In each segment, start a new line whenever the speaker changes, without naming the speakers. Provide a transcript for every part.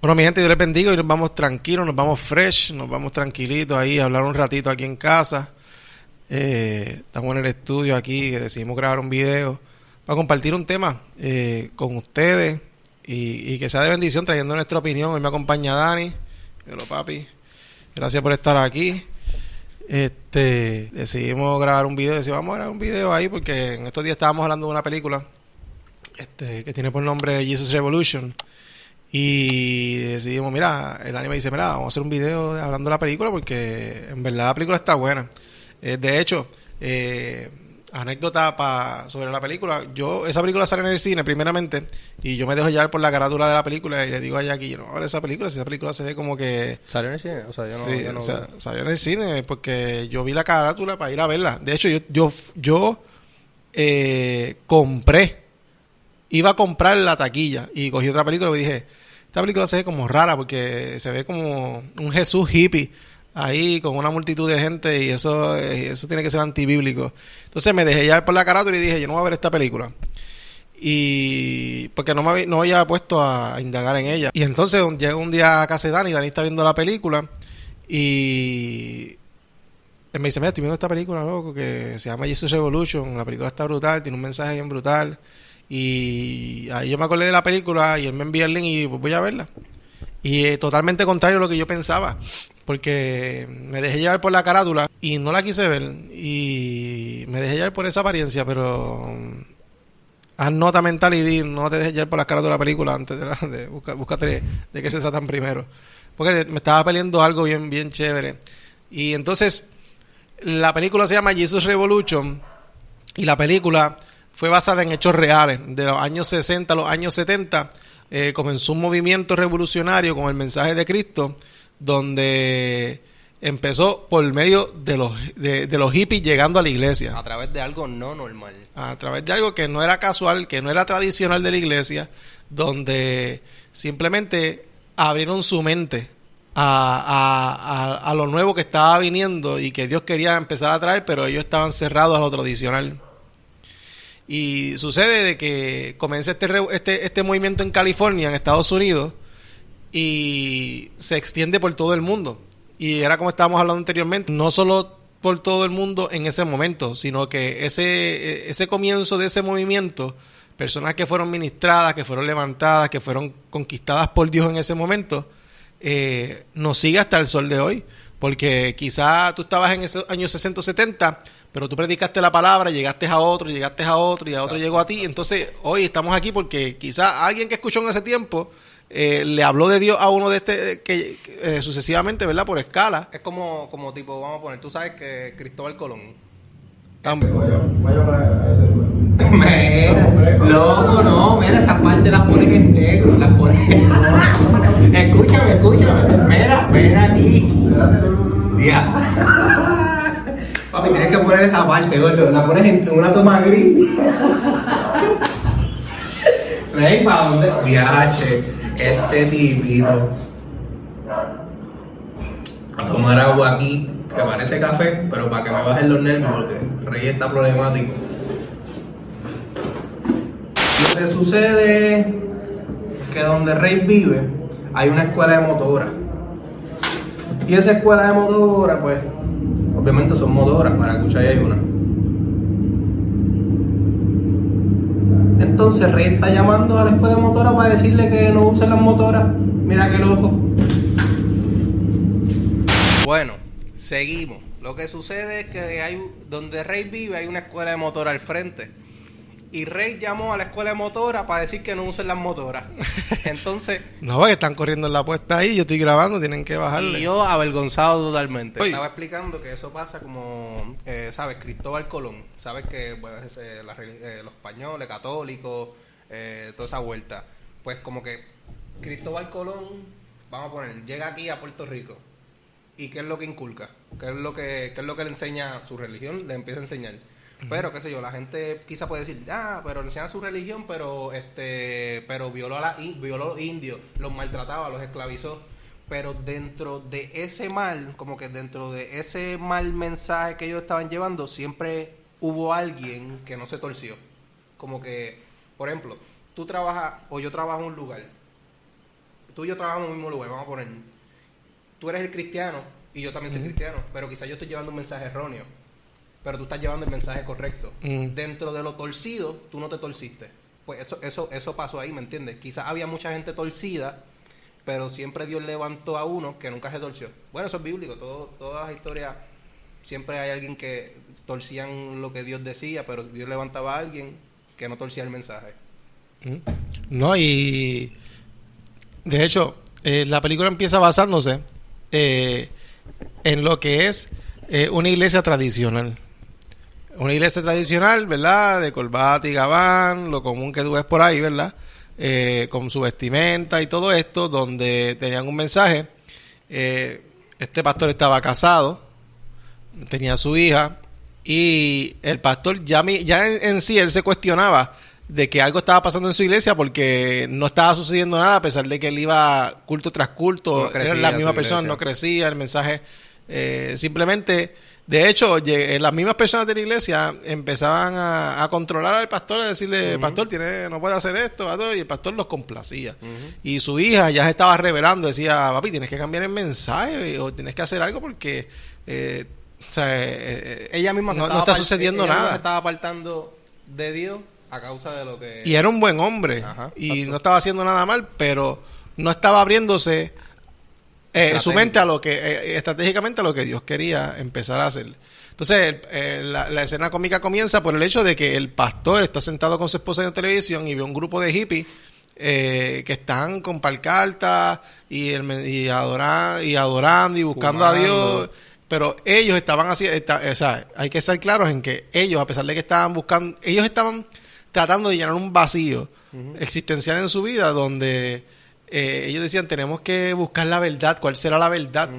Bueno, mi gente, yo les bendigo y nos vamos tranquilos, nos vamos fresh, nos vamos tranquilitos ahí a hablar un ratito aquí en casa. Estamos en el estudio aquí, que decidimos grabar un video para compartir un tema con ustedes y que sea de bendición, trayendo nuestra opinión. Hoy me acompaña Dani. Hello, papi. Gracias por estar aquí. Decidimos grabar un video, decimos, vamos a grabar un video ahí porque en estos días estábamos hablando de una película que tiene por nombre Jesus Revolution. Y decidimos, mira, el Dani me dice, mira, vamos a hacer un video hablando de la película porque en verdad la película está buena. De hecho, anécdota sobre la película, esa película sale en el cine primeramente y yo me dejo llevar por la carátula de la película y le digo a Jackie, no, ahora esa película, si esa película se ve como que...
¿Salió en el cine? O sea, yo no
o sea, salió en el cine porque yo vi la carátula para ir a verla. De hecho, yo iba a comprar la taquilla y cogí otra película y dije, esta película se ve como rara porque se ve como un Jesús hippie ahí con una multitud de gente y eso tiene que ser antibíblico. Entonces me dejé llevar por la carátula y dije, yo no voy a ver esta película. Y porque no había puesto a indagar en ella. Y entonces llega un día a casa de Dani está viendo la película y él me dice, mira, estoy viendo esta película, loco, que se llama Jesus Revolution. La película está brutal, tiene un mensaje bien brutal. Y ahí yo me acordé de la película y él me envía el link y pues voy a verla. Y totalmente contrario a lo que yo pensaba, porque me dejé llevar por la carátula y no la quise ver. Y me dejé llevar por esa apariencia, pero haz nota mental y no te dejes llevar por las carátulas de la película antes búscate de qué se tratan primero. Porque me estaba peleando algo bien, bien chévere. Y entonces, la película se llama Jesus Revolution y la película fue basada en hechos reales. De los años 60 a los años 70 comenzó un movimiento revolucionario con el mensaje de Cristo, donde empezó por medio de los hippies llegando a la iglesia.
A través de algo no normal.
A través de algo que no era casual, que no era tradicional de la iglesia, donde simplemente abrieron su mente a lo nuevo que estaba viniendo y que Dios quería empezar a traer, pero ellos estaban cerrados a lo tradicional. Y sucede de que comienza este movimiento en California, en Estados Unidos, y se extiende por todo el mundo. Y era como estábamos hablando anteriormente, no solo por todo el mundo en ese momento, sino que ese comienzo de ese movimiento, personas que fueron ministradas, que fueron levantadas, que fueron conquistadas por Dios en ese momento, nos sigue hasta el sol de hoy. Porque quizá tú estabas en esos años 60 o 70, pero tú predicaste la palabra, llegaste a otro y a otro llegó a ti. Entonces, hoy estamos aquí porque quizá alguien que escuchó en ese tiempo le habló de Dios a uno de sucesivamente, ¿verdad? Por escala.
Es como tipo, vamos a poner, tú sabes que Cristóbal Colón. Mira, loco, no, mira, esa parte las pones en negro, las pones escúchame, mira aquí. Papi, tienes que poner esa parte, gordo, la pones en una toma gris. ¿Veis para dónde? Viaje, este tipito. A tomar agua aquí, que parece café, pero para que me bajen los nervios, porque Rey está problemático. Lo que sucede es que donde Rey vive hay una escuela de motoras. Y esa escuela de motoras, pues, obviamente son motoras, para escuchar hay una. Entonces Rey está llamando a la escuela de motoras para decirle que no usen las motoras. Mira qué loco. Bueno, seguimos. Lo que sucede es que donde Rey vive hay una escuela de motoras al frente. Y Rey llamó a la escuela de motoras para decir que no usen las motoras. Entonces...
No, porque están corriendo en la puesta ahí, yo estoy grabando, tienen que bajarle.
Y yo avergonzado totalmente. Estaba explicando que eso pasa como, ¿sabes? Cristóbal Colón. ¿Sabes? Que bueno, los españoles, católicos, toda esa vuelta. Pues como que Cristóbal Colón, vamos a poner, llega aquí a Puerto Rico. ¿Y qué es lo que inculca? ¿Qué es lo que le enseña su religión? Le empieza a enseñar. Pero, qué sé yo, la gente quizá puede decir, pero le enseñan su religión, pero violó a los indios, los maltrataba, los esclavizó. Pero dentro de ese mal, como que dentro de ese mal mensaje que ellos estaban llevando, siempre hubo alguien que no se torció. Como que, por ejemplo, tú trabajas o yo trabajo en un lugar tú y yo trabajamos en el mismo lugar, vamos a poner, tú eres el cristiano y yo también soy cristiano, pero quizás yo estoy llevando un mensaje erróneo, pero tú estás llevando el mensaje correcto. Dentro de lo torcido, tú no te torciste. Pues eso pasó ahí, ¿me entiendes? Quizás había mucha gente torcida, pero siempre Dios levantó a uno que nunca se torció. Bueno, eso es bíblico, todas las historias, siempre hay alguien que torcían lo que Dios decía, pero Dios levantaba a alguien que no torcía el mensaje.
No, y de hecho, la película empieza basándose en lo que es una iglesia tradicional. Una iglesia tradicional, ¿verdad? De corbata y gabán, lo común que tú ves por ahí, ¿verdad? Con su vestimenta y todo esto, donde tenían un mensaje. Este pastor estaba casado, tenía su hija, y el pastor ya en sí, él se cuestionaba de que algo estaba pasando en su iglesia porque no estaba sucediendo nada, a pesar de que él iba culto tras culto, no era la misma persona, no crecía, el mensaje simplemente... De hecho, las mismas personas de la iglesia empezaban a controlar al pastor, a decirle, pastor, no puede hacer esto, y el pastor los complacía. Y su hija ya se estaba revelando, decía, papi, tienes que cambiar el mensaje o tienes que hacer algo porque
ella misma
no está sucediendo nada.
Ella se estaba apartando de Dios a causa de lo que...
Y era un buen hombre, no estaba haciendo nada mal, pero no estaba abriéndose... su mente a lo que estratégicamente a lo que Dios quería empezar a hacer. Entonces la escena cómica comienza por el hecho de que el pastor está sentado con su esposa en la televisión y ve un grupo de hippies que están con pancartas y adorando y buscando a Dios, pero ellos estaban así, hay que ser claros en que ellos, a pesar de que estaban buscando, ellos estaban tratando de llenar un vacío existencial en su vida donde ellos decían, tenemos que buscar la verdad, ¿cuál será la verdad?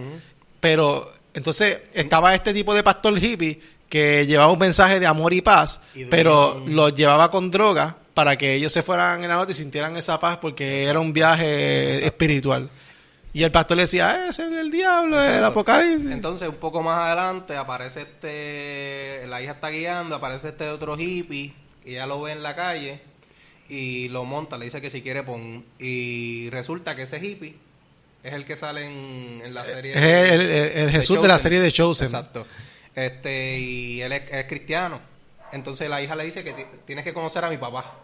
Pero entonces estaba este tipo de pastor hippie que llevaba un mensaje de amor y paz, pero los llevaba con droga para que ellos se fueran en la noche y sintieran esa paz porque era un viaje espiritual. Y el pastor le decía, ese es el diablo, el apocalipsis.
Entonces, un poco más adelante aparece la hija está guiando, aparece este otro hippie y ella lo ve en la calle y lo monta, le dice que si quiere y resulta que ese hippie es el que sale en la serie
el Jesús de la serie de Chosen.
Exacto. Y él es cristiano. Entonces la hija le dice que tienes que conocer a mi papá.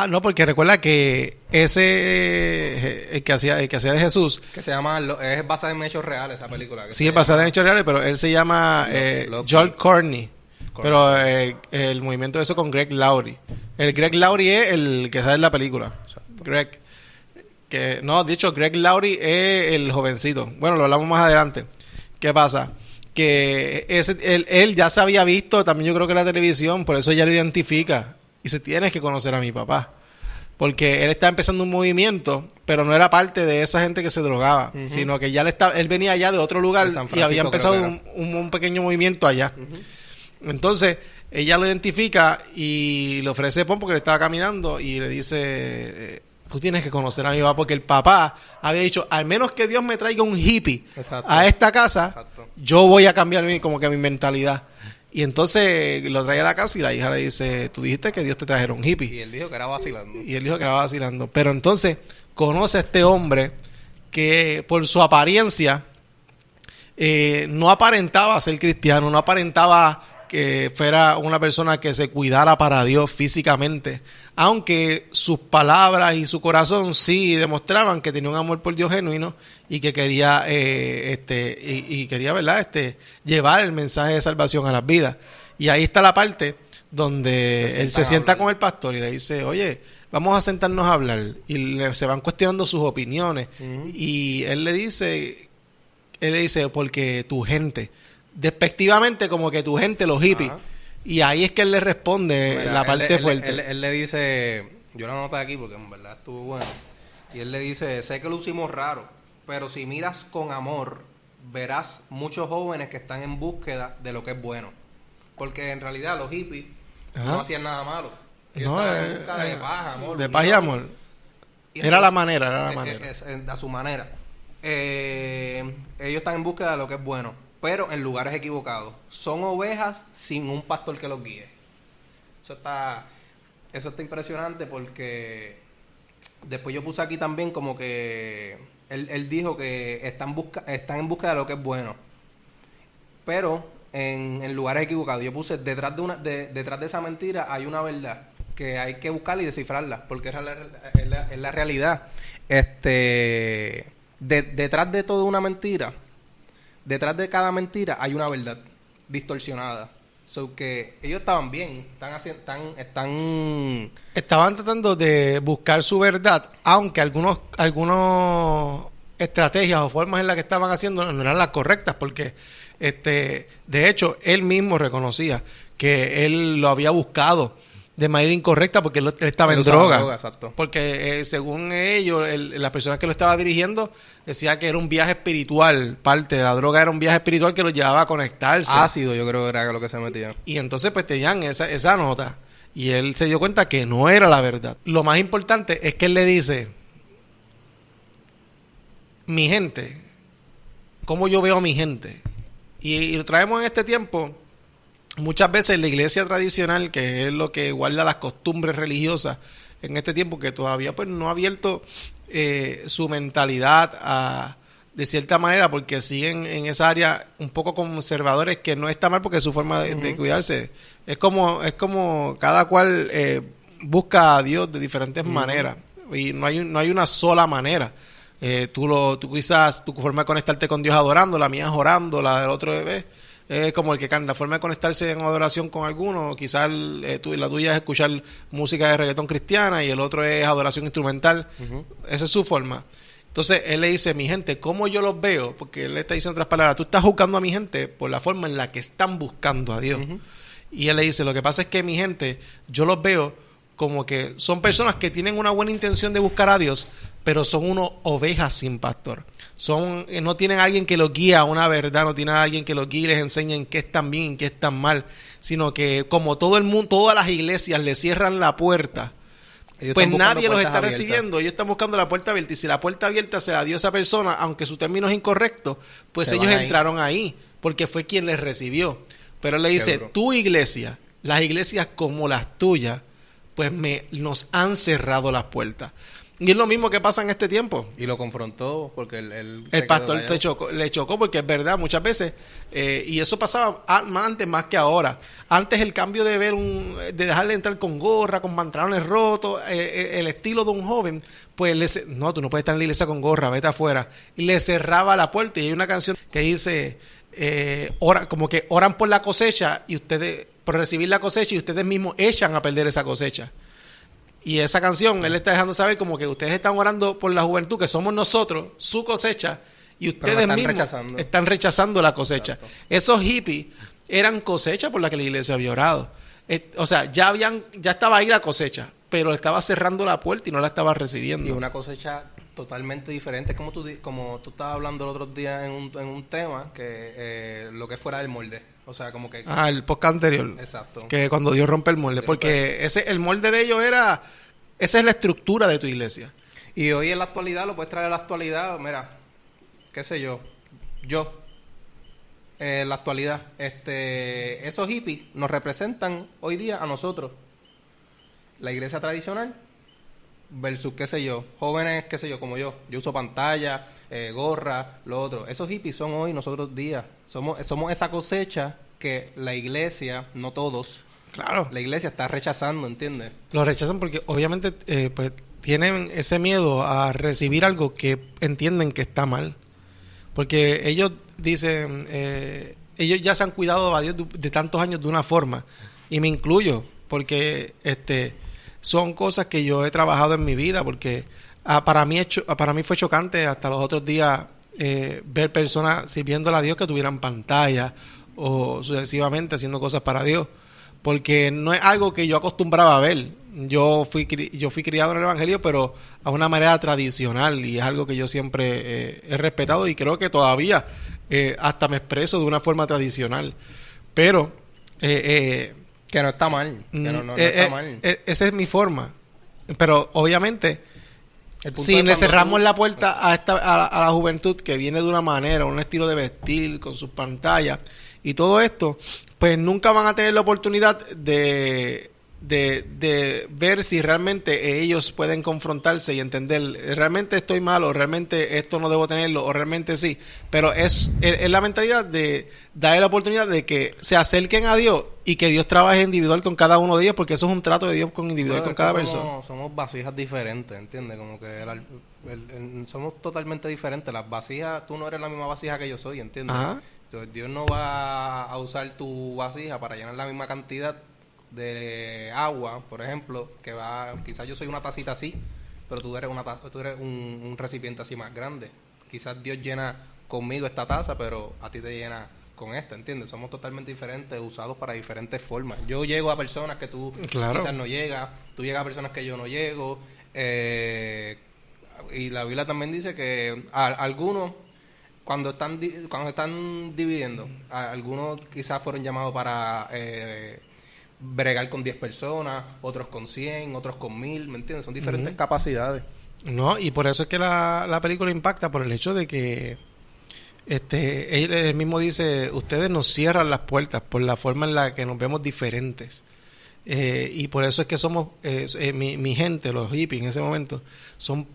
No, porque recuerda que el que hacía de Jesús,
que se llama, es basada en hechos reales esa película.
Sí, es basada en hechos reales, pero él se llama Joel Corney. Pero el movimiento de eso con Greg Laurie. El Greg Laurie es el que sale en la película. Greg Laurie es el jovencito. Bueno, lo hablamos más adelante. ¿Qué pasa? Que él ya se había visto, también yo creo que en la televisión, por eso ella lo identifica. Y dice, tienes que conocer a mi papá. Porque él está empezando un movimiento, pero no era parte de esa gente que se drogaba, sino que ya él venía allá de otro lugar y había empezado un pequeño movimiento allá. Entonces, ella lo identifica y le ofrece pon porque le estaba caminando y le dice, tú tienes que conocer a mi papá, porque el papá había dicho, al menos que Dios me traiga un hippie a esta casa, yo voy a cambiar como que mi mentalidad. Y entonces lo trae a la casa y la hija le dice, tú dijiste que Dios te trajera un hippie.
Y él dijo que era
vacilando. Pero entonces conoce a este hombre que por su apariencia no aparentaba ser cristiano, no aparentaba que fuera una persona que se cuidara para Dios físicamente, aunque sus palabras y su corazón sí demostraban que tenía un amor por Dios genuino y que quería quería, ¿verdad? Llevar el mensaje de salvación a las vidas. Y ahí está la parte donde él se sienta con el pastor y le dice, oye, vamos a sentarnos a hablar, y se van cuestionando sus opiniones, y él le dice, porque tu gente, despectivamente, como que tu gente, los hippies. Y ahí es que él le responde. Mira, la parte fuerte.
Él le dice, yo la anoté aquí porque en verdad estuvo bueno. Y él le dice, sé que lo hicimos raro, pero si miras con amor, verás muchos jóvenes que están en búsqueda de lo que es bueno. Porque en realidad los hippies no hacían nada malo. Ellos estaban en busca de paz, amor.
De paz y amor. Era la manera.
A su manera. Ellos están en búsqueda de lo que es bueno, pero en lugares equivocados. Son ovejas sin un pastor que los guíe. Eso está impresionante porque después yo puse aquí también como que él dijo que están en busca de lo que es bueno, pero en lugares equivocados. Yo puse detrás de esa mentira hay una verdad que hay que buscarla y descifrarla, porque es la realidad. Detrás de toda una mentira, detrás de cada mentira hay una verdad distorsionada. So que ellos estaban bien,
estaban tratando de buscar su verdad, aunque algunos estrategias o formas en las que estaban haciendo no eran las correctas, porque de hecho él mismo reconocía que él lo había buscado de manera incorrecta porque él estaba en droga.
Exacto.
Porque según ellos, la persona que lo estaba dirigiendo decía que era un viaje espiritual. Parte de la droga era un viaje espiritual que lo llevaba a conectarse.
Ácido, yo creo que era lo que se metía.
Y entonces pues tenían esa nota. Y él se dio cuenta que no era la verdad. Lo más importante es que él le dice: mi gente, ¿cómo yo veo a mi gente? Y lo traemos en este tiempo. Muchas veces la iglesia tradicional, que es lo que guarda las costumbres religiosas en este tiempo, que todavía pues no ha abierto su mentalidad de cierta manera, porque siguen en esa área un poco conservadores, que no está mal porque es su forma de cuidarse. Es como cada cual busca a Dios de diferentes maneras, y no hay una sola manera. Tú quizás tu forma de conectarte con Dios adorando, la mía es orando, la del otro bebé como el que canta. La forma de conectarse en adoración con alguno, quizás la tuya es escuchar música de reggaetón cristiana y el otro es adoración instrumental. Esa es su forma. Entonces él le dice: mi gente, ¿cómo yo los veo? Porque él le está diciendo otras palabras: tú estás juzgando a mi gente por la forma en la que están buscando a Dios. Y él le dice: lo que pasa es que mi gente, yo los veo como que son personas que tienen una buena intención de buscar a Dios, pero son unas ovejas sin pastor. No tienen a alguien que los guíe a una verdad, no tienen a alguien que los guíe y les enseñe en qué están bien y en qué están mal, sino que como todo el mundo, todas las iglesias le cierran la puerta, pues nadie los está recibiendo. Ellos están buscando la puerta abierta, y si la puerta abierta se la dio esa persona, aunque su término es incorrecto, pues ellos entraron ahí, porque fue quien les recibió. Pero él le dice: tu iglesia, las iglesias como las tuyas, pues nos han cerrado las puertas. Y es lo mismo que pasa en este tiempo.
Y lo confrontó porque
el pastor le chocó porque es verdad, muchas veces, y eso pasaba antes más que ahora. Antes el cambio de de dejarle entrar con gorra, con pantalones rotos, el estilo de un joven, pues no, tú no puedes estar en la iglesia con gorra, vete afuera. Y le cerraba la puerta. Y hay una canción que dice, como que oran por la cosecha y por recibir la cosecha, y ustedes mismos echan a perder esa cosecha. Y esa canción, él está dejando saber como que ustedes están orando por la juventud, que somos nosotros, su cosecha, y ustedes mismos están rechazando la cosecha. Exacto. Esos hippies eran cosecha por la que la iglesia había orado. O sea, ya estaba ahí la cosecha, pero estaba cerrando la puerta y no la estaba recibiendo.
Y una cosecha totalmente diferente, como tú estabas hablando el otro día en un tema, que lo que es fuera del molde. O sea, como que...
el podcast anterior.
Exacto. Que
cuando Dios rompe el molde. Porque el molde de ellos era... Esa es la estructura de tu iglesia.
Y hoy en la actualidad, lo puedes traer a la actualidad. Mira, qué sé yo. En la actualidad, esos hippies nos representan hoy día a nosotros. La iglesia tradicional versus, qué sé yo, jóvenes, qué sé yo, como yo. Yo uso pantalla, gorra, lo otro. Esos hippies son hoy nosotros días. Somos esa cosecha que la iglesia, no todos,
claro,
la iglesia está rechazando, ¿entiendes?
Lo rechazan porque obviamente pues tienen ese miedo a recibir algo que entienden que está mal. Porque ellos dicen, ellos ya se han cuidado a Dios de tantos años de una forma, y me incluyo, porque son cosas que yo he trabajado en mi vida, porque para mí fue chocante hasta los otros días ver personas sirviéndole a Dios que tuvieran pantalla o sucesivamente haciendo cosas para Dios, porque no es algo que yo acostumbraba a ver. Yo fui criado en el evangelio, pero a una manera tradicional, y es algo que yo siempre he respetado, y creo que todavía hasta me expreso de una forma tradicional, pero
que no está mal, no está mal.
Esa es mi forma, pero obviamente si le cerramos la puerta a la juventud que viene de una manera, un estilo de vestir, con sus pantallas y todo esto, pues nunca van a tener la oportunidad de de ver si realmente ellos pueden confrontarse y entender, realmente estoy mal, o realmente esto no debo tenerlo, o realmente sí. Pero es la mentalidad de darle la oportunidad de que se acerquen a Dios y que Dios trabaje individual con cada uno de ellos, porque eso es un trato de Dios con individual con cada persona.
Somos vasijas diferentes, ¿entiendes? Como que somos totalmente diferentes. Las vasijas, tú no eres la misma vasija que yo soy, ¿entiendes?
Ajá.
Entonces, Dios no va a usar tu vasija para llenar la misma cantidad de agua, por ejemplo, que va, quizás yo soy una tacita así, pero tú eres un recipiente así más grande. Quizás Dios llena conmigo esta taza, pero a ti te llena con esta, ¿entiendes? Somos totalmente diferentes, usados para diferentes formas. Yo llego a personas que tú quizás no llegas, tú llegas a personas que yo no llego, y la Biblia también dice que algunos cuando están dividiendo, algunos quizás fueron llamados para bregar con 10 personas, otros con 100, otros con 1000, ¿me entiendes? Son diferentes capacidades.
No, y por eso es que la película impacta, por el hecho de que él mismo dice, ustedes nos cierran las puertas por la forma en la que nos vemos diferentes. Y por eso es que somos, mi gente, los hippies en ese momento, son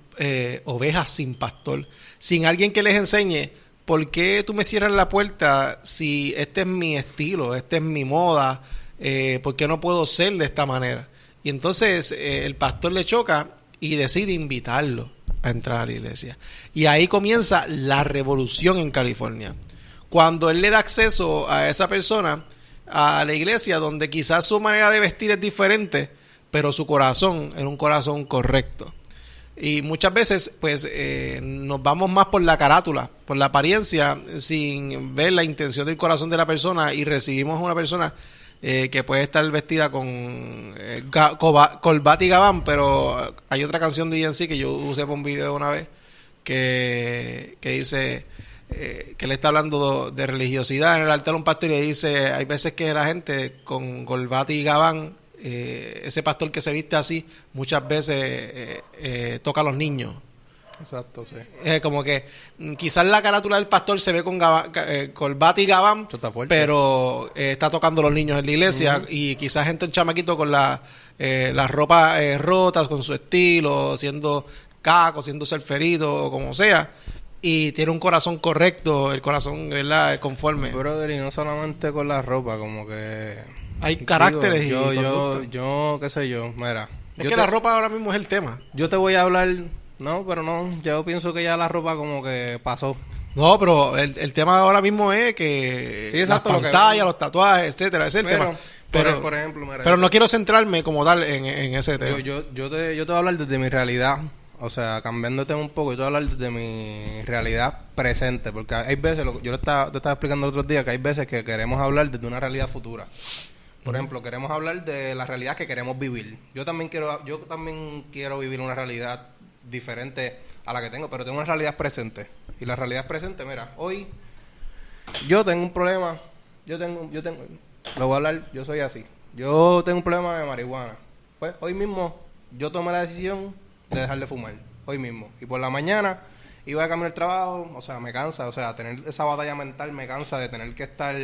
ovejas sin pastor, sin alguien que les enseñe por qué tú me cierras la puerta si este es mi estilo, esta es mi moda, por qué no puedo ser de esta manera. Y entonces el pastor le choca y decide invitarlo a entrar a la iglesia. Y ahí comienza la revolución en California. Cuando él le da acceso a esa persona a la iglesia, donde quizás su manera de vestir es diferente, pero su corazón era un corazón correcto. Y muchas veces pues nos vamos más por la carátula, por la apariencia, sin ver la intención del corazón de la persona, y recibimos a una persona que puede estar vestida con corbata y gabán, pero hay otra canción de ENC que yo usé para un video una vez que dice que le está hablando de religiosidad en el altar a un pastor, y dice, hay veces que la gente con corbata y gabán, ese pastor que se viste así, muchas veces toca a los niños.
Exacto, sí.
Como que quizás la carátula del pastor se ve con corbata y gabán, pero está tocando a los niños en la iglesia, y quizás gente, un chamaquito con la ropa rota, con su estilo, siendo caco, siendo surferito o como sea, y tiene un corazón correcto, el corazón, ¿verdad?, conforme.
Brother, y no solamente con la ropa, como que
hay caracteres.
Yo qué sé yo, mira.
Es que la ropa ahora mismo es el tema.
Yo te voy a hablar, no, pero no, yo pienso que ya la ropa como que pasó.
No, pero el tema ahora mismo es que sí, las pantallas, los tatuajes, etcétera, ese es el tema. Pero, por ejemplo, mira, pero no quiero centrarme como tal en ese tema.
Yo te voy a hablar desde mi realidad. O sea, cambiándote un poco, yo te voy a hablar de mi realidad presente, porque hay veces, yo te estaba explicando el otro día, que hay veces que queremos hablar desde una realidad futura. Por ejemplo, queremos hablar de la realidad que queremos vivir. Yo también quiero vivir una realidad diferente a la que tengo, pero tengo una realidad presente. Y la realidad presente, mira, hoy yo tengo un problema, lo voy a hablar, yo soy así. Yo tengo un problema de marihuana. Pues hoy mismo yo tomé la decisión de dejar de fumar, hoy mismo. Y por la mañana iba a camino al trabajo, o sea, me cansa, o sea, tener esa batalla mental me cansa de tener que estar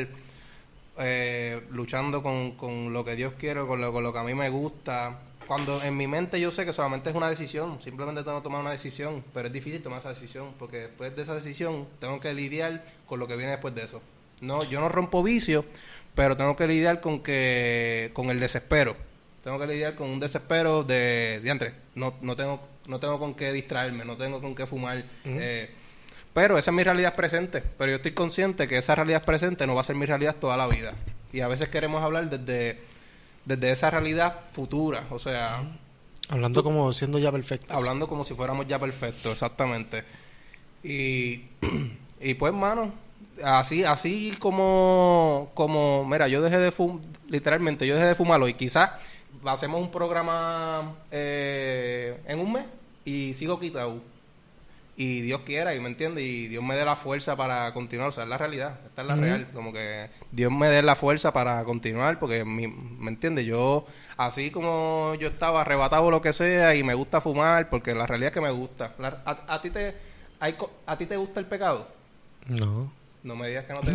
luchando con lo que Dios quiere, con lo que a mí me gusta. Cuando en mi mente yo sé que solamente es una decisión, simplemente tengo que tomar una decisión, pero es difícil tomar esa decisión, porque después de esa decisión tengo que lidiar con lo que viene después de eso. No, yo no rompo vicio, pero tengo que lidiar con el desespero. Tengo que lidiar con un desespero de diantre. No tengo con qué distraerme, no tengo con qué fumar. Pero esa es mi realidad presente. Pero yo estoy consciente que esa realidad presente no va a ser mi realidad toda la vida. Y a veces queremos hablar desde esa realidad futura. O sea,
hablando como siendo ya perfectos.
Hablando como si fuéramos ya perfectos, exactamente. Y pues, mano, así como mira, yo dejé de fumar, literalmente, yo dejé de fumarlo, y quizás hacemos un programa en un mes y sigo quitado. Y Dios quiera, y me entiende, y Dios me dé la fuerza para continuar. O sea, es la realidad, esta es la real. Como que Dios me dé la fuerza para continuar, porque me entiende, yo, así como yo estaba arrebatado lo que sea, y me gusta fumar, porque la realidad es que me gusta. ¿A ti te gusta el pecado?
No.
No me digas que no te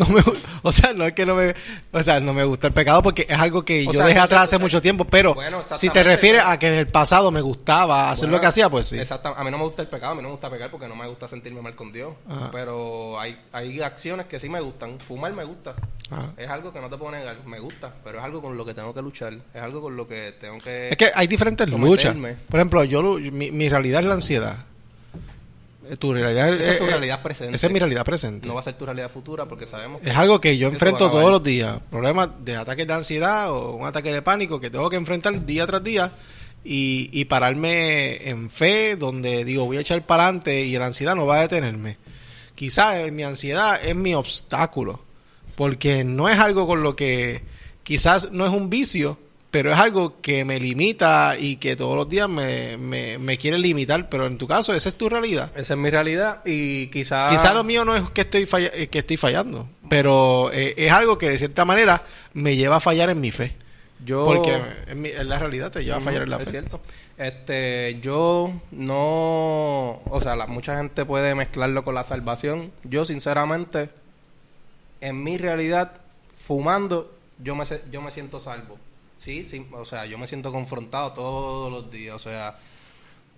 o sea, no es que no me gusta el pecado porque es algo que yo dejé atrás hace mucho tiempo, pero bueno, si te refieres a que en el pasado me gustaba hacer lo que hacía, pues sí.
Exactamente. A mí no me gusta el pecado, a mí no me gusta pecar porque no me gusta sentirme mal con Dios. Ajá. Pero hay acciones que sí me gustan. Fumar me gusta. Ajá. Es algo que no te puedo negar, me gusta, pero es algo con lo que tengo que luchar, es algo con lo que tengo que...
Es que hay diferentes luchas. Por ejemplo, mi realidad es la ansiedad. Tu realidad
es tu realidad presente.
Esa es mi realidad presente.
No va a ser tu realidad futura porque sabemos que
es algo que yo enfrento todos los días. Problemas de ataques de ansiedad o un ataque de pánico que tengo que enfrentar día tras día y pararme en fe donde digo voy a echar para adelante y la ansiedad no va a detenerme. Quizás mi ansiedad es mi obstáculo porque no es algo con lo que quizás no es un vicio, pero es algo que me limita y que todos los días me quiere limitar. Pero en tu caso, esa es tu realidad.
Esa es mi realidad y quizás...
Quizás lo mío no es que estoy fallando, pero es algo que de cierta manera me lleva a fallar en mi fe. Porque en la realidad te lleva a fallar en la fe.
Es cierto. Yo no... O sea, mucha gente puede mezclarlo con la salvación. Yo, sinceramente, en mi realidad, fumando, yo me siento salvo. Sí, o sea, yo me siento confrontado todos los días, o sea,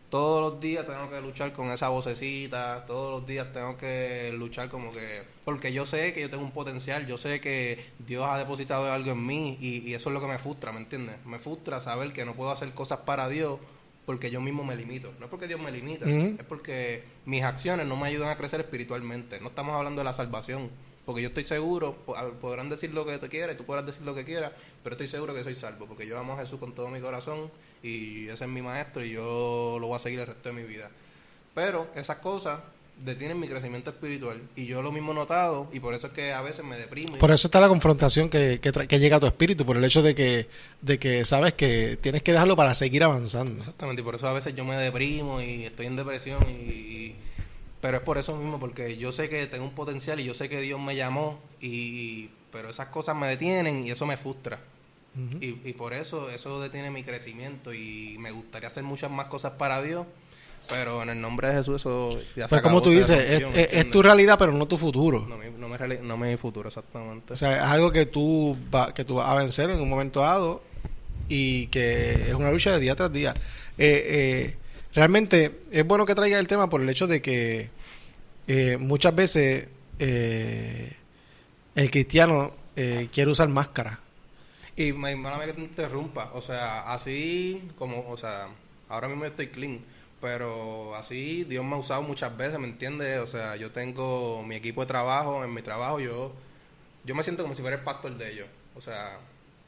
todos los días tengo que luchar con esa vocecita, todos los días tengo que luchar como que, porque yo sé que yo tengo un potencial, yo sé que Dios ha depositado algo en mí y eso es lo que me frustra, ¿me entiendes? Me frustra saber que no puedo hacer cosas para Dios porque yo mismo me limito, no es porque Dios me limita, es porque mis acciones no me ayudan a crecer espiritualmente, no estamos hablando de la salvación. Porque yo estoy seguro, podrán decir lo que te quieras y tú podrás decir lo que quieras, pero estoy seguro que soy salvo, porque yo amo a Jesús con todo mi corazón y ese es mi maestro y yo lo voy a seguir el resto de mi vida. Pero esas cosas detienen mi crecimiento espiritual y yo lo mismo he notado y por eso es que a veces me deprimo.
Por eso está la confrontación que llega a tu espíritu, por el hecho de que sabes que tienes que dejarlo para seguir avanzando.
Exactamente, y por eso a veces yo me deprimo y estoy en depresión pero es por eso mismo, porque yo sé que tengo un potencial y yo sé que Dios me llamó, pero esas cosas me detienen y eso me frustra. Uh-huh. Y por eso detiene mi crecimiento y me gustaría hacer muchas más cosas para Dios, pero en el nombre de Jesús eso ya se
pues como tú dices, es tu realidad, pero no tu futuro.
No mi futuro, exactamente.
O sea, es algo que tú vas a vencer en un momento dado y que es una lucha de día tras día. Realmente es bueno que traiga el tema por el hecho de que muchas veces el cristiano quiere usar máscara.
Y mala que te interrumpa, o sea, así como, o sea, ahora mismo estoy clean, pero así Dios me ha usado muchas veces, ¿me entiendes? O sea, yo tengo mi equipo de trabajo, en mi trabajo yo me siento como si fuera el pastor de ellos, o sea,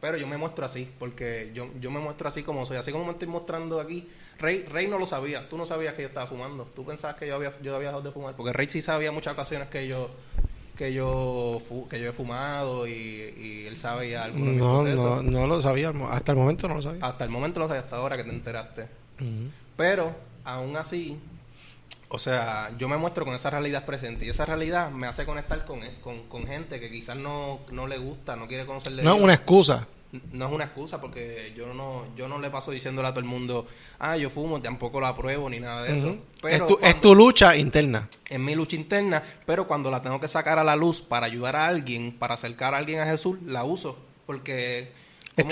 pero yo me muestro así, porque yo me muestro así como soy, así como me estoy mostrando aquí. Rey no lo sabía, tú no sabías que yo estaba fumando, tú pensabas que yo había dejado de fumar, porque Rey sí sabía muchas ocasiones que yo he fumado y él sabía algo.
No lo sabía, hasta el momento no lo sabía.
Hasta el momento no lo sabía, hasta ahora que te enteraste.
Uh-huh.
Pero, aún así, o sea, yo me muestro con esa realidad presente y esa realidad me hace conectar con gente que quizás no le gusta, no quiere conocerle.
No es una excusa.
No es una excusa porque yo no le paso diciéndole a todo el mundo, yo fumo, tampoco lo apruebo ni nada de eso. Pero
es tu lucha interna.
Es mi lucha interna, pero cuando la tengo que sacar a la luz para ayudar a alguien, para acercar a alguien a Jesús, la uso. Porque...
es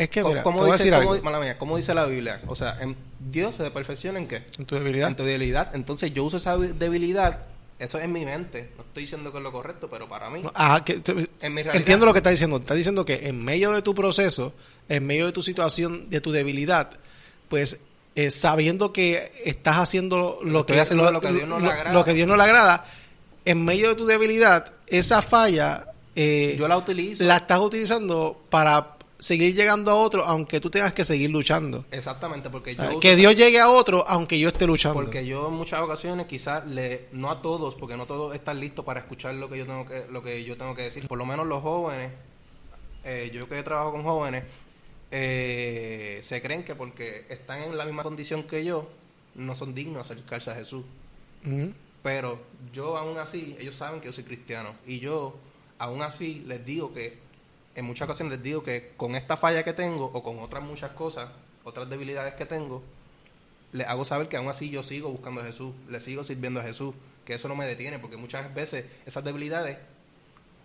que, mira, te voy a decir algo.
¿Cómo dice la Biblia? O sea, Dios se perfecciona ¿en qué?
En tu debilidad.
En tu debilidad. Entonces yo uso esa debilidad. Eso es en mi mente. No estoy diciendo que es lo correcto, pero para mí.
En mi realidad, entiendo lo que estás diciendo. Estás diciendo que en medio de tu proceso, en medio de tu situación, de tu debilidad, pues sabiendo que estás haciendo lo que Dios no le agrada, en medio de tu debilidad, esa falla
yo la utilizo.
La estás utilizando para seguir llegando a otro, aunque tú tengas que seguir luchando.
Exactamente, porque
o sea, que Dios llegue a otro, aunque yo esté luchando.
Porque yo en muchas ocasiones quizás no a todos, porque no todos están listos para escuchar lo que yo tengo que decir. Por lo menos los jóvenes, yo que trabajo con jóvenes, se creen que porque están en la misma condición que yo, no son dignos de acercarse a Jesús.
Uh-huh.
Pero yo aún así, ellos saben que yo soy cristiano, y yo aún así les digo que en muchas ocasiones les digo que con esta falla que tengo o con otras muchas cosas, otras debilidades que tengo, les hago saber que aún así yo sigo buscando a Jesús, le sigo sirviendo a Jesús, que eso no me detiene, porque muchas veces esas debilidades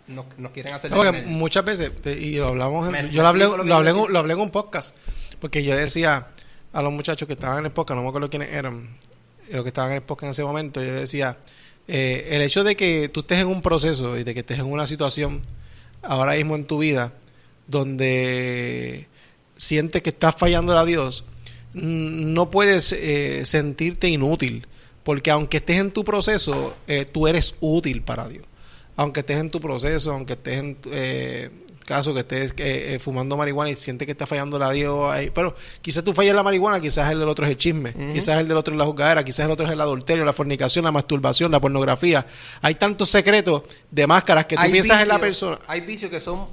nos quieren hacer...
No, porque muchas veces, y lo hablamos, yo lo hablé en un podcast, porque yo decía a los muchachos que estaban en el podcast, no me acuerdo quiénes eran, los que estaban en el podcast en ese momento, yo les decía, el hecho de que tú estés en un proceso y de que estés en una situación ahora mismo en tu vida donde sientes que estás fallando a Dios, no puedes sentirte inútil, porque aunque estés en tu proceso, tú eres útil para Dios. Aunque estés en tu proceso, aunque estés en caso que estés fumando marihuana y sientes que estás fallando a Dios, pero quizás tú fallas la marihuana, quizás el del otro es el chisme, quizás el del otro es la jugadera, quizás el otro es el adulterio, la fornicación, la masturbación, la pornografía. Hay tantos secretos de máscaras que tú piensas en la persona.
Hay vicios que son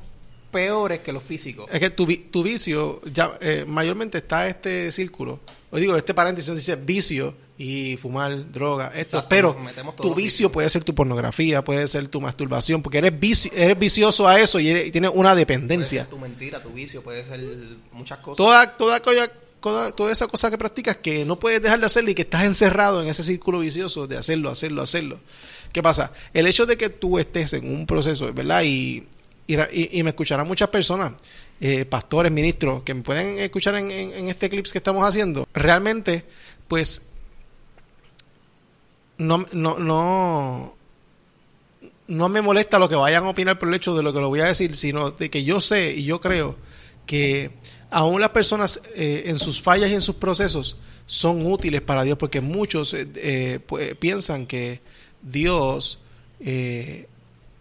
peores que los físicos.
Es que tu vicio, ya mayormente está este círculo, o digo, este paréntesis dice vicio y fumar, droga, esto. Exacto, pero tu vicio puede ser tu pornografía, puede ser tu masturbación, porque eres vicioso a eso y tienes una dependencia.
Puede ser tu mentira, tu vicio, puede ser muchas cosas.
Toda esa cosa que practicas que no puedes dejar de hacerlo y que estás encerrado en ese círculo vicioso de hacerlo. ¿Qué pasa? El hecho de que tú estés en un proceso, ¿verdad? Y me escucharán muchas personas, pastores, ministros, que me pueden escuchar en este clip que estamos haciendo. Realmente, pues, no me molesta lo que vayan a opinar por el hecho de lo que lo voy a decir, sino de que yo sé y yo creo que aún las personas en sus fallas y en sus procesos son útiles para Dios, porque muchos piensan que Dios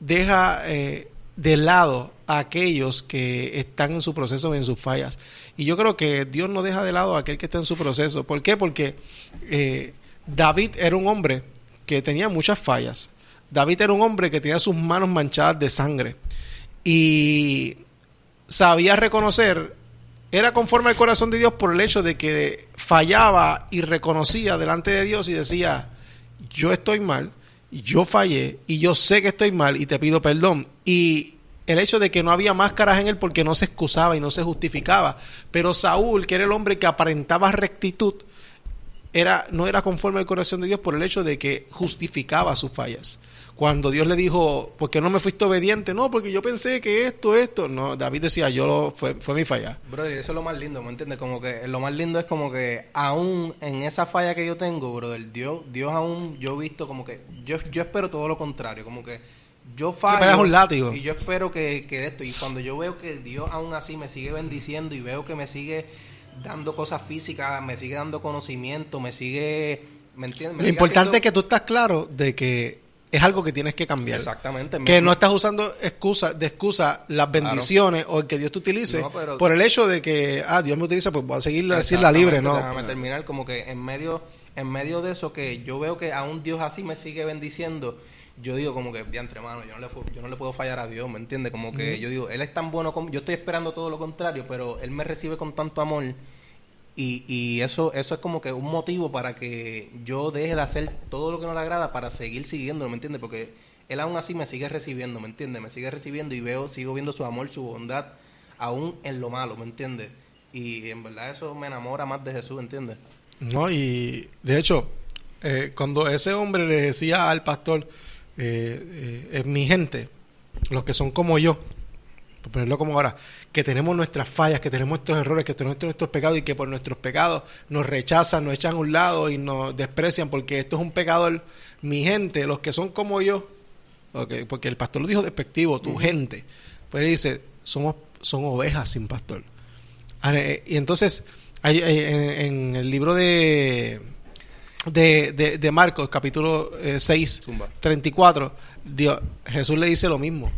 deja de lado a aquellos que están en su proceso y en sus fallas. Y yo creo que Dios no deja de lado a aquel que está en su proceso. ¿Por qué? Porque David era un hombre que tenía muchas fallas. David era un hombre que tenía sus manos manchadas de sangre y sabía reconocer, era conforme al corazón de Dios por el hecho de que fallaba y reconocía delante de Dios y decía, yo estoy mal, yo fallé y yo sé que estoy mal y te pido perdón. Y el hecho de que no había máscaras en él porque no se excusaba y no se justificaba. Pero Saúl, que era el hombre que aparentaba rectitud, no era conforme al corazón de Dios por el hecho de que justificaba sus fallas. Cuando Dios le dijo, ¿por qué no me fuiste obediente? No, porque yo pensé que esto. No, David decía, fue mi falla.
Bro, y eso es lo más lindo, ¿me entiendes? Como que lo más lindo es como que aún en esa falla que yo tengo, brother, Dios aún, yo he visto como que, yo espero todo lo contrario, como que yo fallo
un látigo.
Y yo espero que esto, y cuando yo veo que Dios aún así me sigue bendiciendo y veo que me sigue dando cosas físicas, me sigue dando conocimiento, me sigue, ¿me entiendes?
Lo importante es que tú estás claro de que es algo que tienes que cambiar.
Exactamente.
Que no estás usando de excusa las bendiciones o el que Dios te utilice por el hecho de que, Dios me utiliza, pues voy a seguir decirla libre, ¿no?
Déjame terminar como que en medio de eso que yo veo que aún Dios así me sigue bendiciendo, yo digo como que, diantre, mano, yo no le puedo fallar a Dios, ¿me entiendes? Como que yo digo, Él es tan bueno, yo estoy esperando todo lo contrario, pero Él me recibe con tanto amor. Y eso es como que un motivo para que yo deje de hacer todo lo que no le agrada para seguir siguiéndolo, ¿me entiendes? Porque Él aún así me sigue recibiendo, ¿me entiendes? Me sigue recibiendo y sigo viendo su amor, su bondad, aún en lo malo, ¿me entiendes? Y en verdad eso me enamora más de Jesús, ¿entiendes?
No, y de hecho, cuando ese hombre le decía al pastor, mi gente, los que son como yo, por ponerlo como ahora, que tenemos nuestras fallas, que tenemos nuestros errores, que tenemos nuestros pecados y que por nuestros pecados nos rechazan, nos echan a un lado y nos desprecian porque esto es un pecador. Mi gente, los que son como yo, porque el pastor lo dijo despectivo, tu gente, pues él dice, son ovejas sin pastor. Y entonces, en el libro de Marcos, capítulo 6, 34, Jesús le dice lo mismo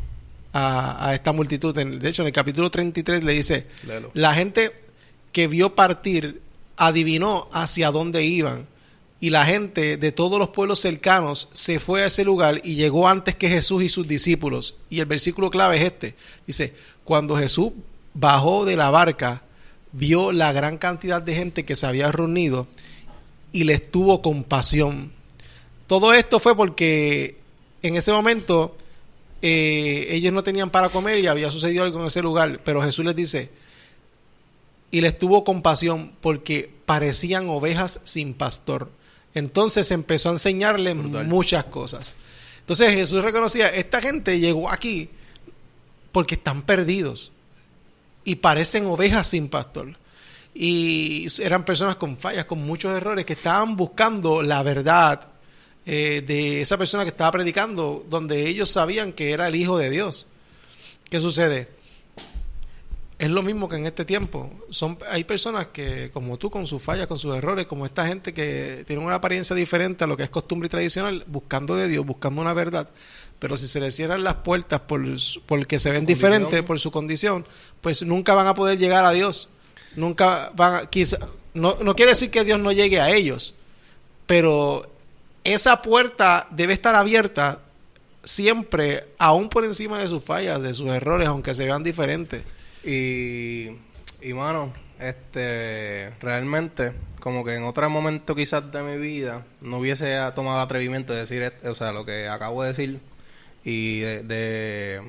a esta multitud. De hecho, en el capítulo 33 le dice, léelo. La gente que vio partir adivinó hacia dónde iban, y la gente de todos los pueblos cercanos se fue a ese lugar y llegó antes que Jesús y sus discípulos. Y el versículo clave es este, dice, cuando Jesús bajó de la barca, vio la gran cantidad de gente que se había reunido y les tuvo compasión. Todo esto fue porque en ese momento ellos no tenían para comer y había sucedido algo en ese lugar, pero Jesús les dice, y les tuvo compasión porque parecían ovejas sin pastor. Entonces empezó a enseñarles muchas cosas. Entonces Jesús reconocía, esta gente llegó aquí porque están perdidos y parecen ovejas sin pastor. Y eran personas con fallas, con muchos errores, que estaban buscando la verdad de esa persona que estaba predicando, donde ellos sabían que era el Hijo de Dios. ¿Qué sucede? Es lo mismo que en este tiempo. Hay personas que, como tú, con sus fallas, con sus errores, como esta gente que tiene una apariencia diferente a lo que es costumbre y tradicional, buscando de Dios, buscando una verdad. Pero si se les cierran las puertas porque se ven diferentes por su condición, pues nunca van a poder llegar a Dios. Nunca van no quiere decir que Dios no llegue a ellos, pero esa puerta debe estar abierta siempre, aún por encima de sus fallas, de sus errores, aunque se vean diferentes.
Y mano, realmente, como que en otro momento quizás de mi vida no hubiese tomado el atrevimiento de decir, lo que acabo de decir, y de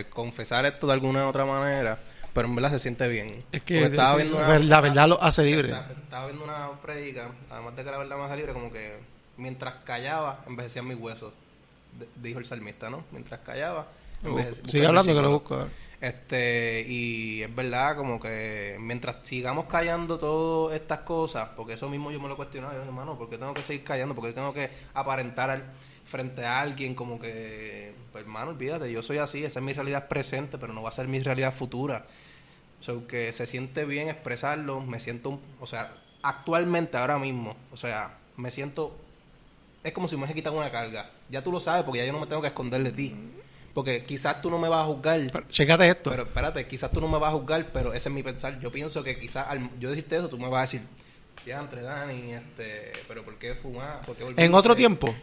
confesar esto de alguna u otra manera, pero en verdad se siente bien.
Es que la verdad lo hace libre.
Estaba viendo una prédica, además de que la verdad me hace libre, como que mientras callaba, envejecían mis huesos, dijo el salmista, ¿no? Mientras callaba,
sigue hablando que lo busco.
Y es verdad, como que mientras sigamos callando todas estas cosas, porque eso mismo yo me lo he cuestionado, yo, hermano, ¿por qué tengo que seguir callando? ¿Por qué tengo que aparentar frente a alguien como que, pues, hermano, olvídate, yo soy así, esa es mi realidad presente, pero no va a ser mi realidad futura? Que se siente bien expresarlo, me siento, actualmente, ahora mismo, me siento, es como si me hubiese quitado una carga. Ya tú lo sabes, porque ya yo no me tengo que esconder de ti. Porque quizás tú no me vas a juzgar.
Pero, chécate esto.
Pero espérate, quizás tú no me vas a juzgar, pero ese es mi pensar. Yo pienso que quizás al yo decirte eso, tú me vas a decir, ya, entre Dani, pero ¿por qué fumar? ¿Por qué volviste?
En otro tiempo,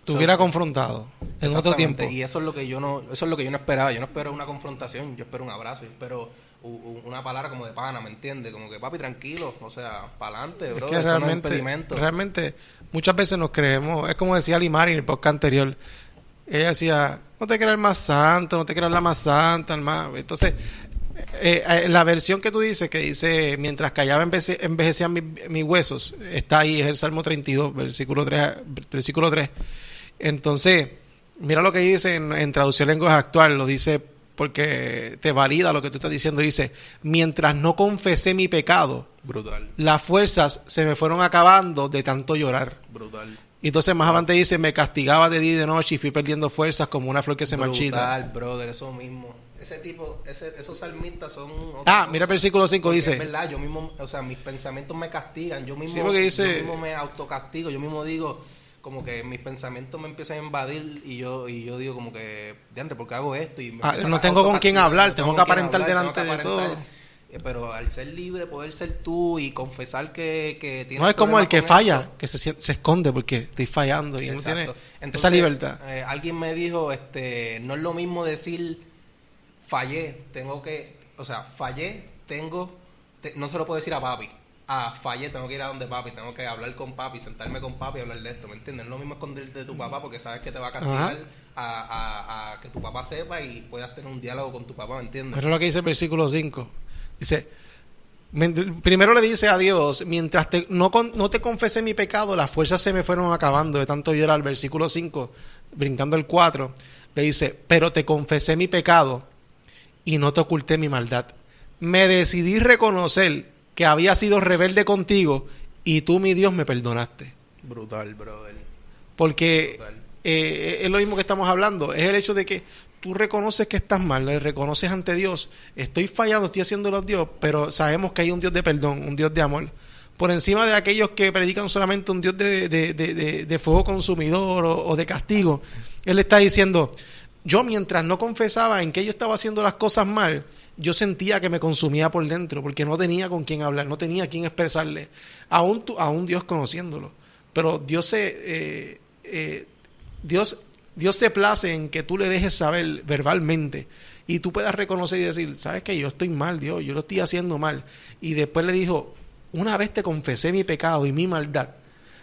te hubiera confrontado. En otro tiempo.
Y eso es lo que yo no esperaba. Yo no espero una confrontación, yo espero un abrazo, yo espero una palabra como de pana, ¿me entiendes? Como que, papi, tranquilo, para adelante, bro.
Es que realmente, muchas veces nos creemos, es como decía Limari en el podcast anterior. Ella decía, no te creas más santo, no te creas la más santa, hermano. Entonces, la versión que tú dices, que dice, mientras callaba envejecían mis huesos, está ahí, es el Salmo 32, versículo 3. Entonces, mira lo que dice en traducción lenguaje actual, lo dice porque te valida lo que tú estás diciendo. Dice, mientras no confesé mi pecado,
brutal,
las fuerzas se me fueron acabando de tanto llorar.
Brutal.
Y entonces más adelante dice, me castigaba de día y de noche y fui perdiendo fuerzas como una flor que se marchita.
Brutal, brother, eso mismo. Esos salmistas son...
Mira el versículo 5 dice...
Es verdad, yo mismo, mis pensamientos me castigan, yo mismo me autocastigo, yo mismo digo, como que mis pensamientos me empiezan a invadir y yo digo como que, diantre, ¿por qué hago esto? Y
no tengo con quién hablar, tengo que aparentar delante de todo.
Pero al ser libre, poder ser tú y confesar que tienes...
No es como el que falla, que se esconde porque estoy fallando y no tiene esa libertad.
Alguien me dijo, no es lo mismo decir fallé, no se lo puedo decir a papi. Fallé, tengo que ir a donde papi, tengo que hablar con papi, sentarme con papi y hablar de esto, ¿me entiendes? No es lo mismo esconderte de tu papá porque sabes que te va a castigar a que tu papá sepa y puedas tener un diálogo con tu papá, ¿me entiendes?
Pero es lo que dice el versículo 5. Dice, primero le dice a Dios, mientras no te confesé mi pecado, las fuerzas se me fueron acabando de tanto llorar. Versículo 5, brincando el 4, le dice, pero te confesé mi pecado y no te oculté mi maldad. Me decidí reconocer que había sido rebelde contigo y tú, mi Dios, me perdonaste.
Brutal, brother.
Porque es lo mismo que estamos hablando, es el hecho de que tú reconoces que estás mal, le reconoces ante Dios, estoy fallando, estoy haciéndolo a Dios, pero sabemos que hay un Dios de perdón, un Dios de amor, por encima de aquellos que predican solamente un Dios de fuego consumidor o de castigo. Él le está diciendo, yo mientras no confesaba en que yo estaba haciendo las cosas mal, yo sentía que me consumía por dentro, porque no tenía con quién hablar, no tenía a quién expresarle, aún Dios conociéndolo, pero Dios se place en que tú le dejes saber verbalmente y tú puedas reconocer y decir, sabes que yo estoy mal, Dios, yo lo estoy haciendo mal. Y después le dijo, una vez te confesé mi pecado y mi maldad,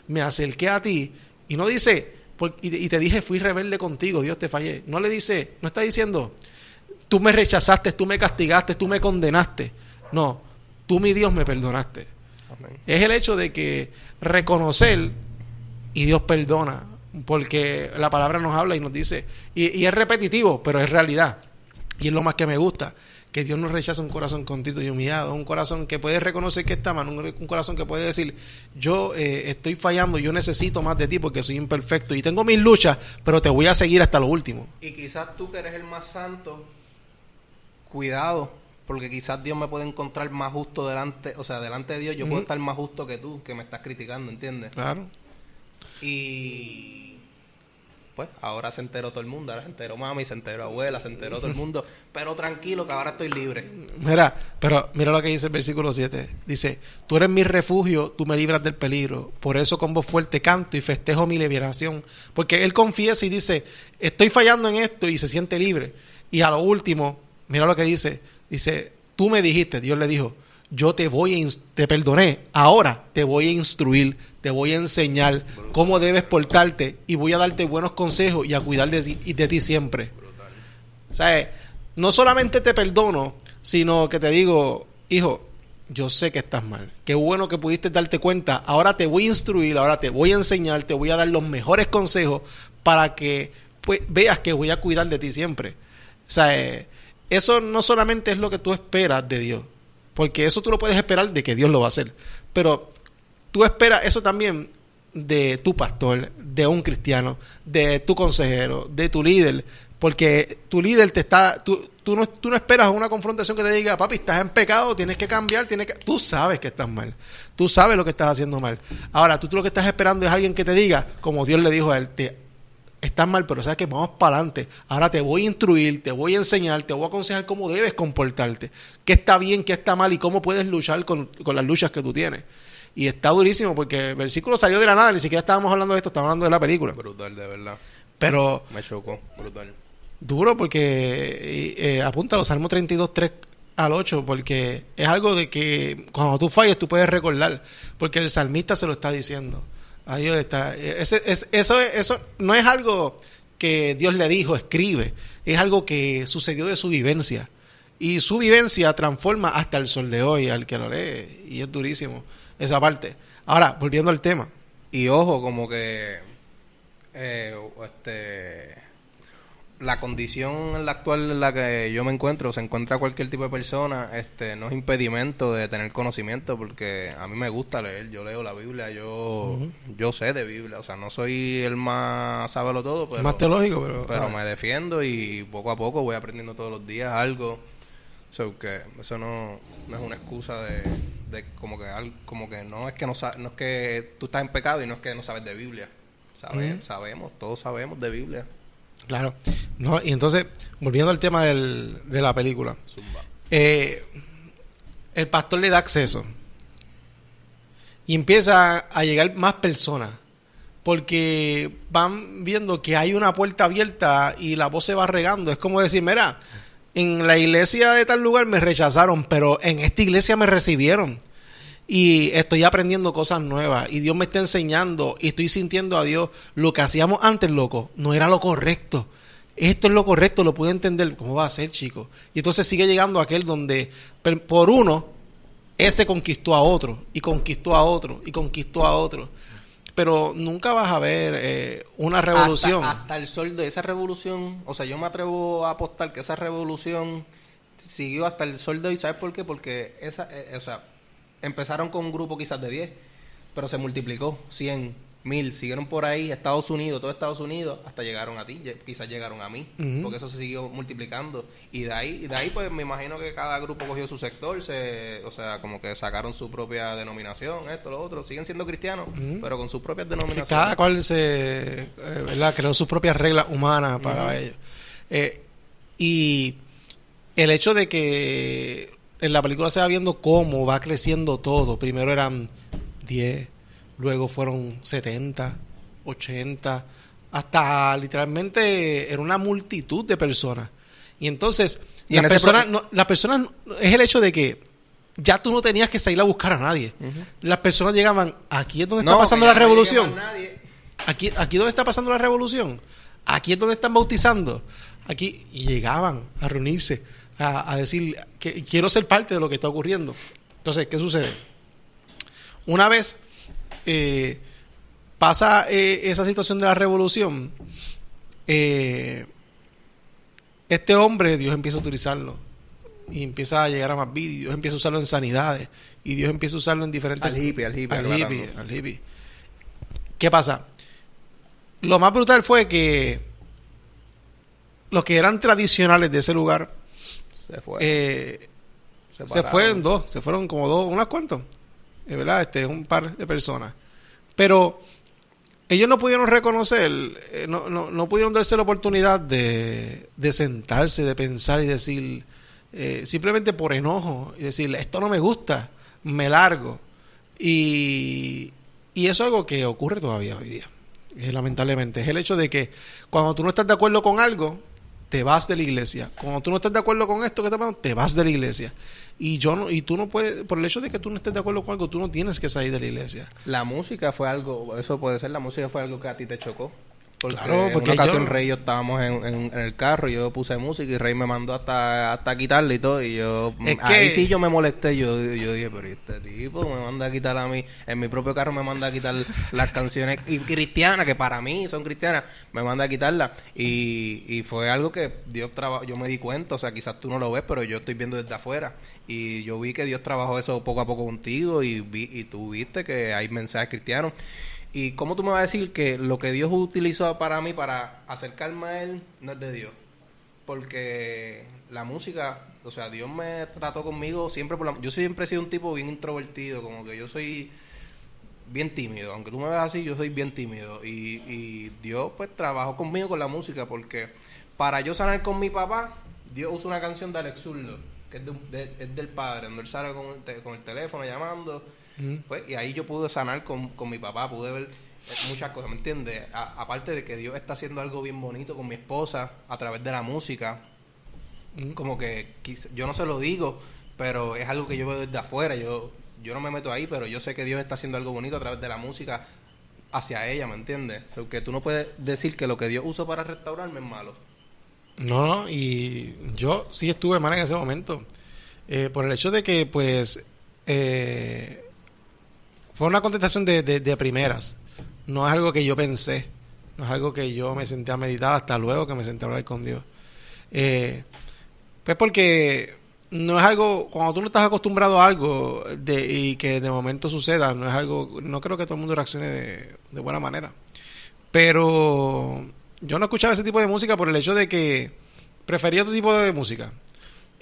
me acerqué a ti, y no dice, y te dije, fui rebelde contigo, Dios, te fallé. No le dice, no está diciendo, tú me rechazaste, tú me castigaste, tú me condenaste. No, tú, mi Dios, me perdonaste. Amén. Es el hecho de que reconocer y Dios perdona. Porque la palabra nos habla y nos dice, y es repetitivo, pero es realidad. Y es lo más que me gusta, que Dios no rechaza un corazón contrito y humillado, un corazón que puede reconocer que está mal, un corazón que puede decir, yo estoy fallando, yo necesito más de ti porque soy imperfecto y tengo mis luchas, pero te voy a seguir hasta lo último.
Y quizás tú que eres el más santo, cuidado, porque quizás Dios me puede encontrar más justo delante, o sea, delante de Dios yo puedo estar más justo que tú, que me estás criticando, ¿entiendes?
Claro.
Y pues ahora se enteró todo el mundo, ahora se enteró mami, se enteró abuela, se enteró todo el mundo, pero tranquilo que ahora estoy libre.
Mira lo que dice el versículo 7, dice, tú eres mi refugio, tú me libras del peligro, por eso con voz fuerte canto y festejo mi liberación, porque él confiesa y dice, estoy fallando en esto y se siente libre, y a lo último, mira lo que dice, tú me dijiste, Dios le dijo, yo te perdoné, ahora te voy a instruir, te voy a enseñar cómo debes portarte y voy a darte buenos consejos y a cuidar de ti siempre. O sea, no solamente te perdono, sino que te digo, hijo, yo sé que estás mal, qué bueno que pudiste darte cuenta, ahora te voy a instruir, ahora te voy a enseñar, te voy a dar los mejores consejos para que pues, veas que voy a cuidar de ti siempre. O sea, eso no solamente es lo que tú esperas de Dios, porque eso tú lo puedes esperar de que Dios lo va a hacer, pero tú esperas eso también de tu pastor, de un cristiano, de tu consejero, de tu líder, porque tu líder tú no esperas una confrontación que te diga, papi, estás en pecado, tienes que cambiar, tú sabes que estás mal, tú sabes lo que estás haciendo mal. Ahora, tú lo que estás esperando es alguien que te diga, como Dios le dijo a él, estás mal, pero sabes que vamos para adelante. Ahora te voy a instruir, te voy a enseñar, te voy a aconsejar cómo debes comportarte, qué está bien, qué está mal y cómo puedes luchar con las luchas que tú tienes. Y está durísimo porque el versículo salió de la nada, ni siquiera estábamos hablando de esto, estábamos hablando de la película.
Brutal, de verdad.
Pero
me chocó, brutal.
Duro porque apunta a los Salmos 32, 3 al 8, porque es algo de que cuando tú falles tú puedes recordar, porque el salmista se lo está diciendo. A Dios está. Eso no es algo que Dios le dijo, escribe, es algo que sucedió de su vivencia. Y su vivencia transforma hasta el sol de hoy al que lo lee. Y es durísimo esa parte. Ahora, volviendo al tema.
Y ojo, como que la condición en la actual en la que yo me encuentro, se encuentra cualquier tipo de persona, no es impedimento de tener conocimiento, porque a mí me gusta leer, yo leo la Biblia, yo sé de Biblia, o sea, no soy el más sábelo todo, pero
más teológico,
pero me defiendo y poco a poco voy aprendiendo todos los días algo. So que eso no es una excusa de como que no es que tú estás en pecado y no es que no sabes de Biblia. Sabemos, todos sabemos de Biblia.
Claro. No, y entonces, volviendo al tema de la película. El pastor le da acceso y empieza a llegar más personas porque van viendo que hay una puerta abierta y la voz se va regando. Es como decir, mira, en la iglesia de tal lugar me rechazaron, pero en esta iglesia me recibieron. Y estoy aprendiendo cosas nuevas. Y Dios me está enseñando. Y estoy sintiendo a Dios. Lo que hacíamos antes, loco, no era lo correcto. Esto es lo correcto, lo pude entender. ¿Cómo va a ser, chicos? Y entonces sigue llegando aquel donde, por uno, ese conquistó a otro. Y conquistó a otro. Y conquistó a otro. Pero nunca vas a ver una revolución.
Hasta el sol de esa revolución, o sea, yo me atrevo a apostar que esa revolución siguió hasta el sol de hoy. ¿Sabes por qué? Porque empezaron con un grupo quizás de 10, pero se multiplicó, 100, 1000, siguieron por ahí, todo Estados Unidos, hasta llegaron a ti, quizás llegaron a mí, porque eso se siguió multiplicando. Y de ahí pues me imagino que cada grupo cogió su sector, como que sacaron su propia denominación, esto, lo otro, siguen siendo cristianos, pero con sus propias denominaciones.
Cada cual creó sus propias reglas humanas para ellos. Y el hecho de que en la película se va viendo cómo va creciendo todo. Primero eran 10, luego fueron 70, 80, hasta literalmente era una multitud de personas. Y entonces, las personas es el hecho de que ya tú no tenías que salir a buscar a nadie. Las personas llegaban, aquí es donde está pasando la revolución. Aquí donde está pasando la revolución. Aquí es donde están bautizando. Aquí, y llegaban a reunirse, a decir que quiero ser parte de lo que está ocurriendo. Entonces, ¿qué sucede? Una vez pasa esa situación de la revolución, Este hombre, Dios empieza a utilizarlo. Y empieza a llegar a más vídeos. Dios empieza a usarlo en sanidades. Y Dios empieza a usarlo en diferentes...
Al hippie.
¿Qué pasa? Lo más brutal fue que los que eran tradicionales de ese lugar se fueron dos, se fueron como dos, unas cuantas, ¿verdad? Un par de personas. Pero ellos no pudieron reconocer, no pudieron darse la oportunidad de sentarse, de pensar y decir, simplemente por enojo, y decir, esto no me gusta, me largo. Y eso es algo que ocurre todavía hoy día. Lamentablemente, es el hecho de que cuando tú no estás de acuerdo con algo, te vas de la iglesia. Cuando tú no estás de acuerdo con esto que está pasando, te vas de la iglesia. Y tú no puedes, por el hecho de que tú no estés de acuerdo con algo, tú no tienes que salir de la iglesia.
La música fue algo, eso puede ser, la música fue algo que a ti te chocó.
Claro,
porque en una ocasión Rey y yo estábamos en el carro y yo puse música y Rey me mandó hasta quitarle y todo, y yo ahí sí yo me molesté, yo dije, pero este tipo me manda a quitar a mí, en mi propio carro me manda a quitar las canciones cristianas, que para mí son cristianas, me manda a quitarlas, y fue algo que Dios trabajó, yo me di cuenta, o sea, quizás tú no lo ves, pero yo estoy viendo desde afuera, y yo vi que Dios trabajó eso poco a poco contigo, y tú viste que hay mensajes cristianos. ¿Y cómo tú me vas a decir que lo que Dios utilizó para mí, para acercarme a Él, no es de Dios? Porque la música, o sea, Dios me trató conmigo siempre yo siempre he sido un tipo bien introvertido, como que yo soy bien tímido. Aunque tú me veas así, yo soy bien tímido. Y Dios, pues, trabajó conmigo con la música, porque para yo sanar con mi papá, Dios usó una canción de Alex Zurdo, que es del padre, donde él sale con el teléfono llamando. Pues, y ahí yo pude sanar con mi papá, pude ver muchas cosas, ¿me entiendes? Aparte de que Dios está haciendo algo bien bonito con mi esposa a través de la música, como que yo no se lo digo, pero es algo que yo veo desde afuera, yo no me meto ahí, pero yo sé que Dios está haciendo algo bonito a través de la música hacia ella, ¿me entiendes? O sea, que tú no puedes decir que lo que Dios usó para restaurarme es malo.
No, y yo sí estuve mal en ese momento, por el hecho de que, pues, fue una contestación de primeras. No es algo que yo pensé. No es algo que yo me senté a meditar hasta luego que me senté a hablar con Dios. Pues porque no es algo... Cuando tú no estás acostumbrado a algo y que de momento suceda, no es algo... No creo que todo el mundo reaccione de buena manera. Pero yo no escuchaba ese tipo de música por el hecho de que prefería otro tipo de música.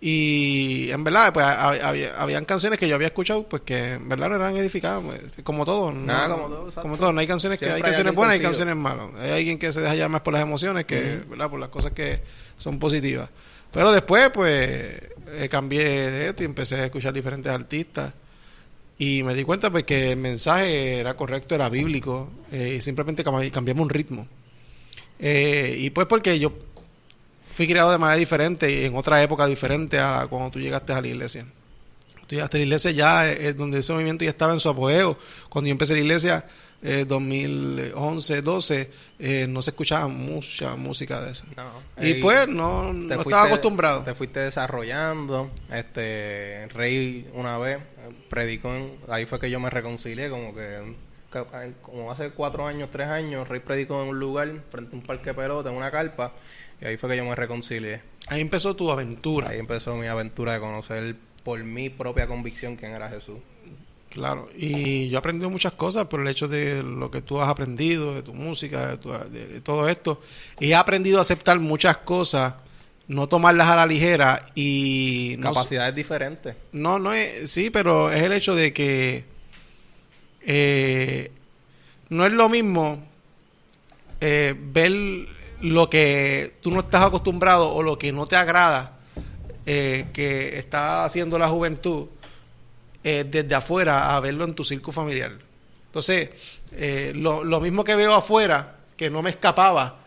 Y en verdad, pues habían canciones que yo había escuchado, pues que en verdad no eran edificadas, pues, como todo. Como todo, no hay canciones que hay canciones buenas y canciones malas. Hay alguien que se deja llevar más por las emociones que, ¿verdad? Por las cosas que son positivas. Pero después, pues, cambié de esto y empecé a escuchar diferentes artistas. Y me di cuenta, pues, que el mensaje era correcto, era bíblico. Y simplemente cambiamos un ritmo. Y pues porque yo fui criado de manera diferente y en otra época diferente a cuando tú llegaste a la iglesia. Tú llegaste a la iglesia ya es donde ese movimiento ya estaba en su apogeo. Cuando yo empecé la iglesia, 2011, 12, no se escuchaba mucha música de eso. No. Y pues no estaba acostumbrado.
Te fuiste desarrollando. Rey una vez predicó, ahí fue que yo me reconcilié, como hace 4 años, 3 años, Rey predicó en un lugar, frente a un parque de pelota, en una carpa. Y ahí fue que yo me reconcilié.
Ahí empezó tu aventura.
Ahí empezó mi aventura de conocer por mi propia convicción quién era Jesús.
Claro, y yo he aprendido muchas cosas por el hecho de lo que tú has aprendido, de tu música, de todo esto. Y he aprendido a aceptar muchas cosas, no tomarlas a la ligera y...
Capacidades diferentes.
No es... Sí, pero es el hecho de que no es lo mismo ver lo que tú no estás acostumbrado o lo que no te agrada que está haciendo la juventud desde afuera a verlo en tu círculo familiar. Entonces, lo mismo que veo afuera, que no me escapaba,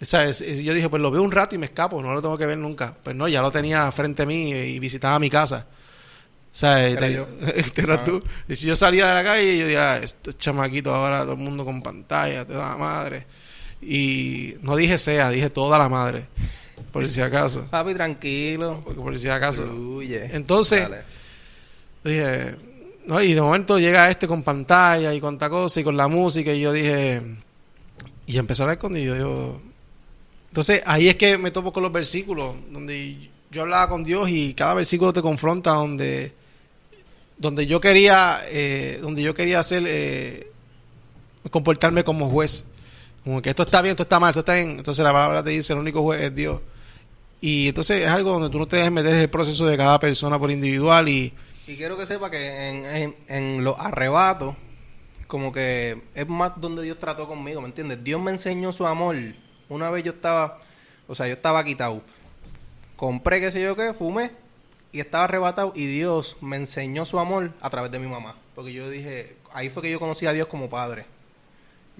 ¿sabes? Yo dije, pues lo veo un rato y me escapo, no lo tengo que ver nunca. Pues no, ya lo tenía frente a mí y visitaba mi casa. ¿Sabes? Tú. Y si yo salía de la calle y yo decía, estos chamaquitos ahora, todo el mundo con pantalla, toda la madre. Y no dije sea, dije toda la madre. Por si acaso.
Papi, tranquilo.
Por si acaso.
Fluye.
Entonces, dale. Dije, no, y de momento llega con pantalla y con tanta cosa y con la música. Y yo dije, y empezó a hablar con Dios. Yo Entonces, ahí es que me topo con los versículos, donde yo hablaba con Dios y cada versículo te confronta donde yo quería hacer, comportarme como juez. Como que esto está bien, esto está mal, esto está bien. Entonces la palabra te dice, el único juez es Dios. Y entonces es algo donde tú no te dejes meter en el proceso de cada persona por individual. Y
quiero que sepa que en los arrebatos, como que es más donde Dios trató conmigo, ¿me entiendes? Dios me enseñó su amor. Una vez yo estaba quitado. Compré, qué sé yo qué, fumé y estaba arrebatado. Y Dios me enseñó su amor a través de mi mamá. Porque yo dije, ahí fue que yo conocí a Dios como padre.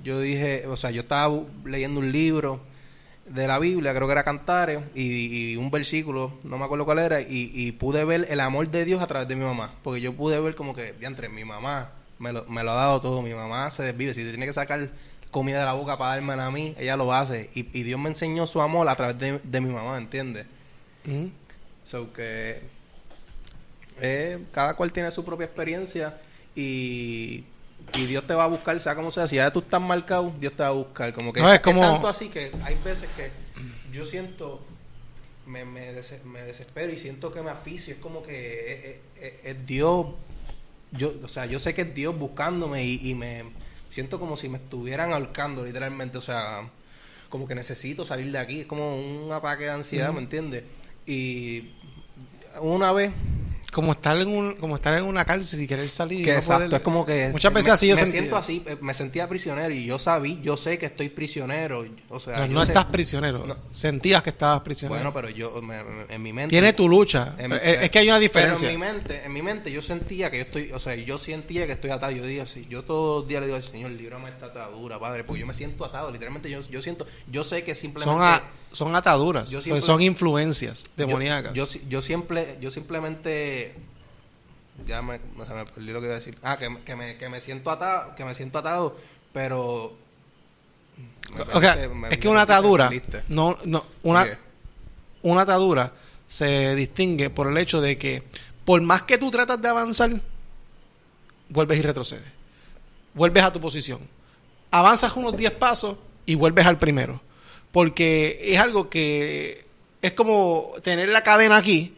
Yo dije, o sea, yo estaba leyendo un libro de la Biblia, creo que era Cantares, y un versículo, no me acuerdo cuál era, y pude ver el amor de Dios a través de mi mamá. Porque yo pude ver como que, diantre, mi mamá me lo ha dado todo, mi mamá se desvive. Si tiene que sacar comida de la boca para dármela a mí, ella lo hace. Y Dios me enseñó su amor a través de mi mamá, ¿entiendes? So que cada cual tiene su propia experiencia y Dios te va a buscar, sea como sea. Si ya tú estás marcado, Dios te va a buscar. Como que es tanto así que hay veces que yo siento, me desespero y siento que me asfixio. Es como que es Dios. Yo sé que es Dios buscándome y me siento como si me estuvieran ahorcando literalmente. O sea, como que necesito salir de aquí. Es como un ataque de ansiedad, ¿me entiendes? Y una vez,
como estar en una cárcel y querer salir,
que
y no
exacto,
poder.
es como que
muchas veces así yo
siento así, me sentía prisionero y yo sé que estoy prisionero, o sea,
no estás prisionero, no. Sentías que estabas prisionero.
Bueno, pero yo en mi mente
tiene tu lucha, es que hay una diferencia.
Pero en mi mente yo sentía que yo sentía que estoy atado. Yo digo así, yo todos los días le digo al Señor, líbrame de esta atadura, Padre, porque yo me siento atado, literalmente yo sé que simplemente
son ataduras, pues son influencias demoníacas.
Yo simplemente ya me perdí lo que iba a decir. Que me siento atado, pero
es que una atadura una atadura se distingue por el hecho de que por más que tú tratas de avanzar, vuelves y retrocedes. Vuelves a tu posición. Avanzas unos 10 pasos y vuelves al primero. Porque es algo que es como tener la cadena aquí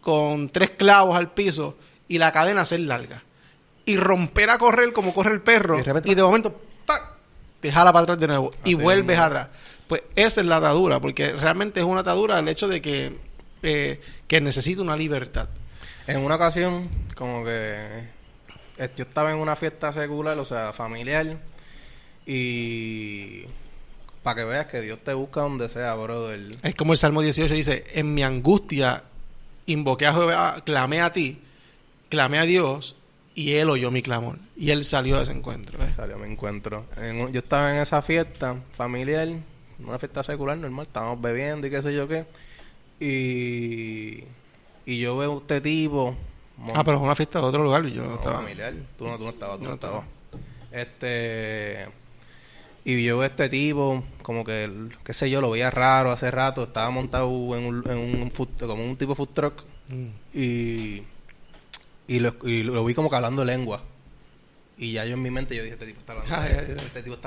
con 3 clavos al piso y la cadena ser larga. Y romper a correr como corre el perro y de momento ¡pac! Te jala para atrás de nuevo y vuelves atrás. Pues esa es la atadura, porque realmente es una atadura el hecho de que necesita una libertad.
En una ocasión, como que yo estaba en una fiesta secular, o sea, familiar, y para que veas que Dios te busca donde sea, brother. Es
como el Salmo 18 dice, en mi angustia invoqué a Jehová, clamé a ti, clamé a Dios, y Él oyó mi clamor. Y Él salió de ese encuentro.
Salió a mi encuentro. Yo estaba en esa fiesta familiar, una fiesta secular normal, estábamos bebiendo y qué sé yo qué. Y yo veo a este tipo.
Pero es una fiesta de otro lugar y yo no estaba.
Familiar. Tú no estabas. Y yo veo a este tipo, como que, qué sé yo, lo veía raro hace rato. Estaba montado en un como un tipo food truck. Y lo vi como que hablando lengua. Y ya yo en mi mente yo dije, este tipo está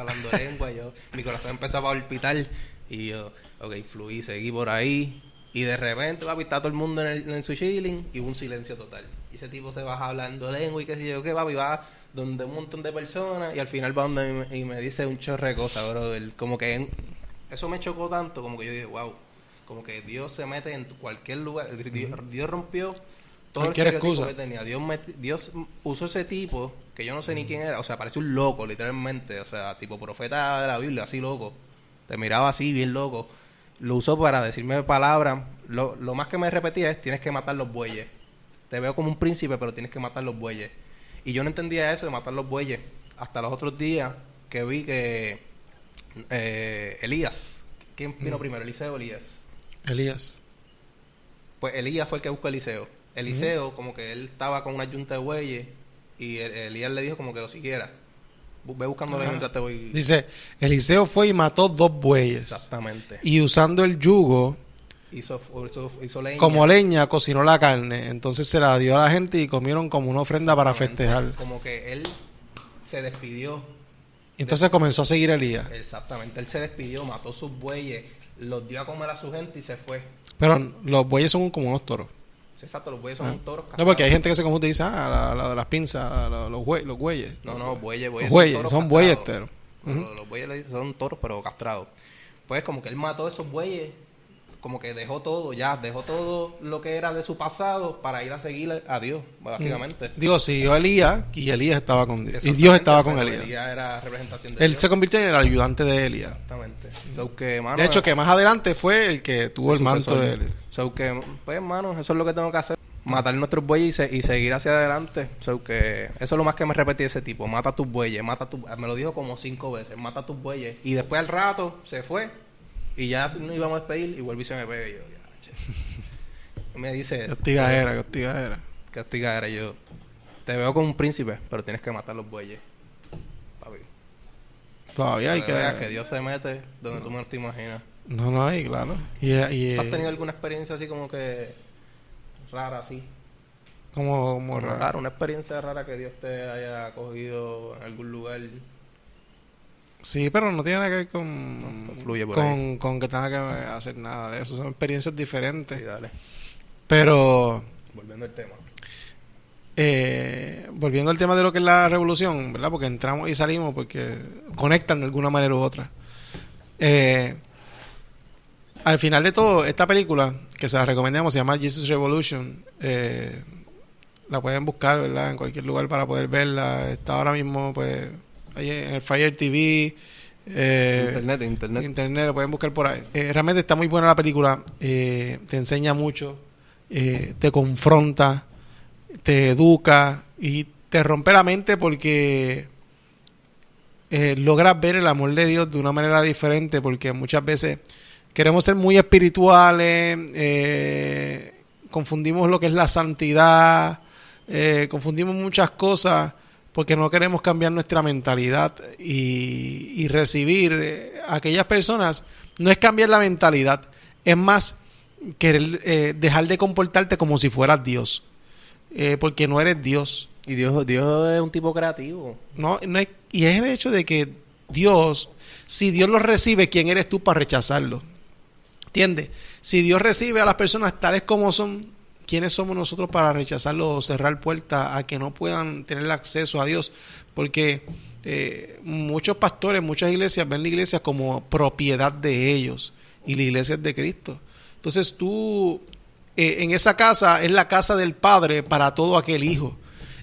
hablando lengua. Y mi corazón empezaba a palpitar. Y yo, fluí, seguí por ahí. Y de repente, papi, está todo el mundo en su chilling y hubo un silencio total. Y ese tipo se baja hablando lengua y qué sé yo qué, papi, va donde un montón de personas y al final va donde y me dice un chorro de cosas, bro. Como que eso me chocó tanto, como que yo dije, wow, como que Dios se mete en cualquier lugar. Dios rompió todo
cualquier
el estereotipo
excusa
que tenía. Dios usó ese tipo, que yo no sé ni quién era, o sea, parece un loco, literalmente, o sea, tipo profeta de la Biblia, así loco. Te miraba así, bien loco. Lo usó para decirme palabras. Lo más que me repetía es, tienes que matar los bueyes. Te veo como un príncipe, pero tienes que matar los bueyes. Y yo no entendía eso de matar los bueyes. Hasta los otros días que vi que Elías. ¿Quién vino primero, Eliseo o Elías?
Elías.
Pues Elías fue el que buscó a Eliseo. Eliseo, como que él estaba con una yunta de bueyes y Elías le dijo como que lo siguiera. Ve buscándolo mientras te voy.
Dice, Eliseo fue y mató 2 bueyes.
Exactamente.
Y usando el yugo,
hizo leña.
Como leña, cocinó la carne. Entonces se la dio a la gente y comieron como una ofrenda para festejar.
Como que él se despidió.
Entonces comenzó a seguir a Elías.
Exactamente. Él se despidió, mató sus bueyes, los dio a comer a su gente y se fue.
Pero los bueyes son como unos toros.
Sí, exacto, los bueyes son toros.
No, porque hay gente que se confunde y dice, la de las pinzas, los bueyes.
No, bueyes.
Los bueyes, son bueyes enteros.
Los bueyes son toros, pero castrados. Pues como que él mató a esos bueyes, como que dejó todo lo que era de su pasado para ir a seguir a Dios, básicamente.
Digo, siguió a Elías y Elías estaba con Dios. Y Dios estaba con Elías.
Elías era representación de
Él
Dios.
se convirtió en el ayudante de Elías.
Exactamente. So que, mano,
de hecho, que más adelante fue el que tuvo el manto de Elías.
So que, pues, hermano, eso es lo que tengo que hacer. Matar nuestros bueyes y seguir hacia adelante. So que eso es lo más que me repetí ese tipo. Mata tus bueyes, me lo dijo como 5 veces. Mata tus bueyes. Y después al rato se fue. Y ya nos íbamos a despedir y vuelve y se me pega. Y yo, me dice...
Castigadera.
Castigadera. Yo te veo como un príncipe, pero tienes que matar los bueyes. Papi.
Todavía hay
que Dios se mete donde tú menos te imaginas.
No, hay, claro.
¿Has tenido alguna experiencia así como que rara, así?
Como rara.
Una experiencia rara que Dios te haya cogido en algún lugar.
Sí, pero no tiene nada que ver con que tenga que hacer nada de eso. Son experiencias diferentes.
Sí, dale.
Pero...
Volviendo
al
al tema.
tema de lo que es la revolución, ¿verdad? Porque entramos y salimos porque conectan de alguna manera u otra. Al final de todo, esta película, que se la recomendamos, se llama Jesus Revolution. La pueden buscar, ¿verdad? En cualquier lugar para poder verla. Está ahora mismo, pues... ahí en el Fire TV, internet, lo pueden buscar por ahí. Realmente está muy buena la película, te enseña mucho, te confronta, te educa y te rompe la mente porque logras ver el amor de Dios de una manera diferente, porque muchas veces queremos ser muy espirituales, confundimos lo que es la santidad, confundimos muchas cosas porque no queremos cambiar nuestra mentalidad y recibir a aquellas personas. No es cambiar la mentalidad, es más querer dejar de comportarte como si fueras Dios, porque no eres Dios.
Y Dios es un tipo creativo.
No es, y es el hecho de que Dios, si Dios lo recibe, ¿quién eres tú para rechazarlo? ¿Entiendes? Si Dios recibe a las personas tales como son, ¿quiénes somos nosotros para rechazarlo o cerrar puertas a que no puedan tener acceso a Dios? Porque muchos pastores, muchas iglesias ven la iglesia como propiedad de ellos y la iglesia es de Cristo. Entonces tú, en esa casa, es la casa del Padre para todo aquel hijo.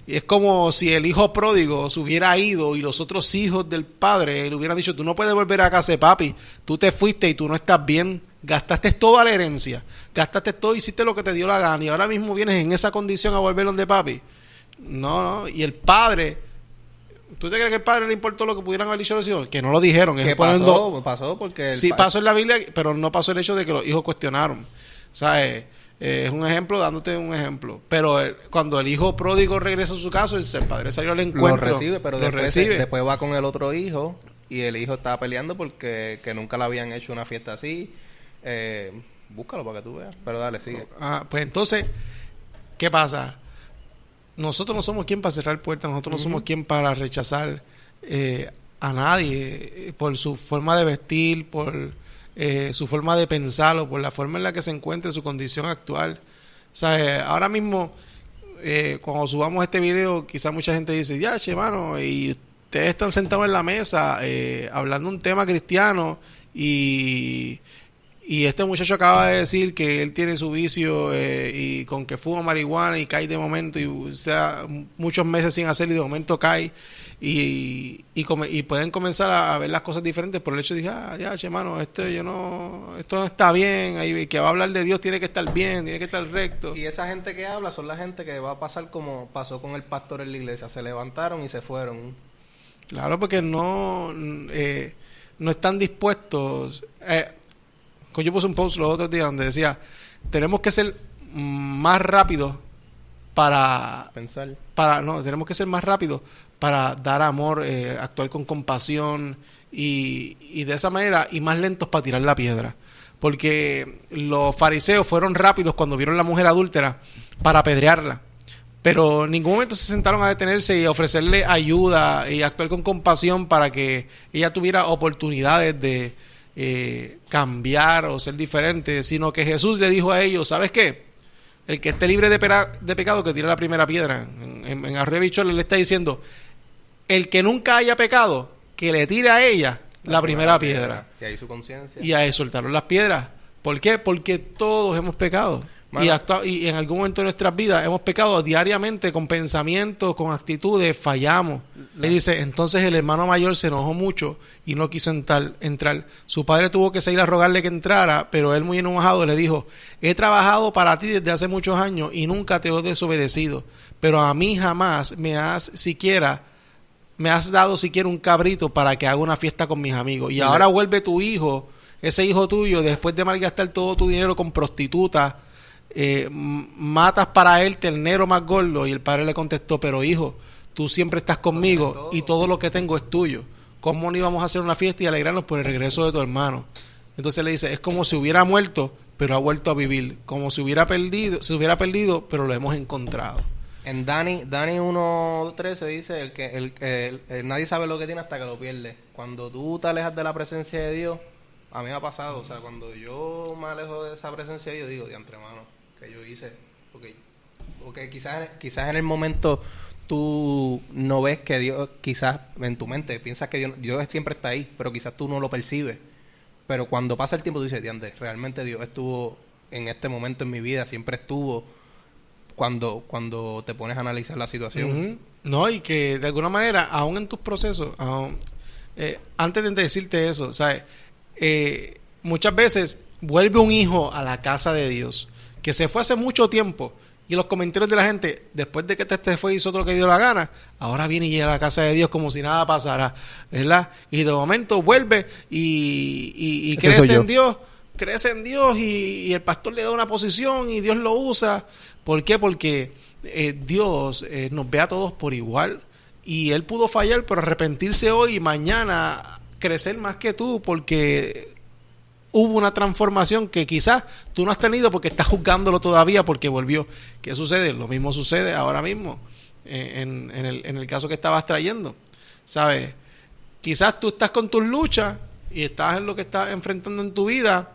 Y es como si el hijo pródigo se hubiera ido y los otros hijos del Padre le hubieran dicho, tú no puedes volver a casa de papi, tú te fuiste y tú no estás bien. Gastaste toda la herencia, gastaste todo, hiciste lo que te dio la gana y ahora mismo vienes en esa condición a volver donde papi. No, y el padre, ¿tú te crees que el padre le importó lo que pudieran haber dicho los hijos? Que no lo dijeron.
¿Qué pasó? Porque
sí, pasó en la Biblia, pero no pasó el hecho de que los hijos cuestionaron. ¿Sabes? Es un ejemplo, dándote un ejemplo. Pero cuando el hijo pródigo regresa a su casa, el padre salió al encuentro.
Lo recibe, pero después va con el otro hijo y el hijo estaba peleando porque que nunca le habían hecho una fiesta así. Búscalo para que tú veas, pero dale, sigue.
Pues entonces, ¿qué pasa? Nosotros no somos quien para cerrar puertas, nosotros no somos quien para rechazar a nadie por su forma de vestir, por su forma de pensar o por la forma en la que se encuentra en su condición actual. O sea, ahora mismo, cuando subamos este video, quizás mucha gente dice, ya, che, mano, y ustedes están sentados en la mesa hablando un tema cristiano y este muchacho acaba de decir que él tiene su vicio y con que fuma marihuana y cae de momento y sea muchos meses sin hacer y de momento cae y pueden comenzar a ver las cosas diferentes por el hecho de decir, ya, che, mano, esto no está bien, ahí que va a hablar de Dios tiene que estar bien, tiene que estar recto.
Y esa gente que habla son la gente que va a pasar como pasó con el pastor en la iglesia, se levantaron y se fueron.
Claro, porque no están dispuestos. Yo puse un post los otros días donde decía, tenemos que ser más rápidos para
pensar.
Tenemos que ser más rápidos para dar amor, actuar con compasión y de esa manera, y más lentos para tirar la piedra. Porque los fariseos fueron rápidos cuando vieron a la mujer adúltera para apedrearla. Pero en ningún momento se sentaron a detenerse y a ofrecerle ayuda y actuar con compasión para que ella tuviera oportunidades de cambiar o ser diferente, sino que Jesús le dijo a ellos, ¿sabes qué? El que esté libre de pecado, que tire la primera piedra. En Arroyo Bichola le está diciendo, el que nunca haya pecado, que le tire a ella la primera piedra.
Y ahí su conciencia.
Y ahí soltaron las piedras. ¿Por qué? Porque todos hemos pecado. Y en algún momento de nuestras vidas hemos pecado diariamente con pensamientos, con actitudes, fallamos. Le dice, entonces el hermano mayor se enojó mucho y no quiso entrar. Su padre tuvo que salir a rogarle que entrara, pero él muy enojado le dijo, he trabajado para ti desde hace muchos años y nunca te he desobedecido, pero a mí jamás me has dado siquiera un cabrito para que haga una fiesta con mis amigos. Y ahora vuelve tu hijo, ese hijo tuyo, después de malgastar todo tu dinero con prostitutas, matas para él ternero más gordo. Y el padre le contestó, pero hijo, tú siempre estás conmigo y todo lo que tengo es tuyo. ¿Cómo no íbamos a hacer una fiesta y alegrarnos por el regreso de tu hermano? Entonces le dice, es como si hubiera muerto, pero ha vuelto a vivir. Como si hubiera perdido, pero lo hemos encontrado.
En Dani 1:13 dice, nadie sabe lo que tiene hasta que lo pierde. Cuando tú te alejas de la presencia de Dios, a mí me ha pasado, o sea, cuando yo me alejo de esa presencia de Dios, digo, diantre, hermano, que yo hice, porque quizás en el momento tú no ves que Dios, quizás en tu mente piensas que Dios siempre está ahí, pero quizás tú no lo percibes. Pero cuando pasa el tiempo tú dices, diantre, realmente Dios estuvo en este momento en mi vida, siempre estuvo cuando te pones a analizar la situación.
No, y que de alguna manera, aún en tus procesos, antes de decirte eso, ¿sabes? Muchas veces vuelve un hijo a la casa de Dios que se fue hace mucho tiempo y los comentarios de la gente, después de que te fue y hizo todo lo que dio la gana, ahora viene y llega a la casa de Dios como si nada pasara, ¿verdad? Y de momento vuelve y crece en Dios y el pastor le da una posición y Dios lo usa. ¿Por qué? Porque Dios nos ve a todos por igual y Él pudo fallar, pero arrepentirse hoy y mañana crecer más que tú porque hubo una transformación que quizás tú no has tenido porque estás juzgándolo todavía porque volvió. ¿Qué sucede? Lo mismo sucede ahora mismo en el caso que estabas trayendo, ¿sabes? Quizás tú estás con tus luchas y estás en lo que estás enfrentando en tu vida,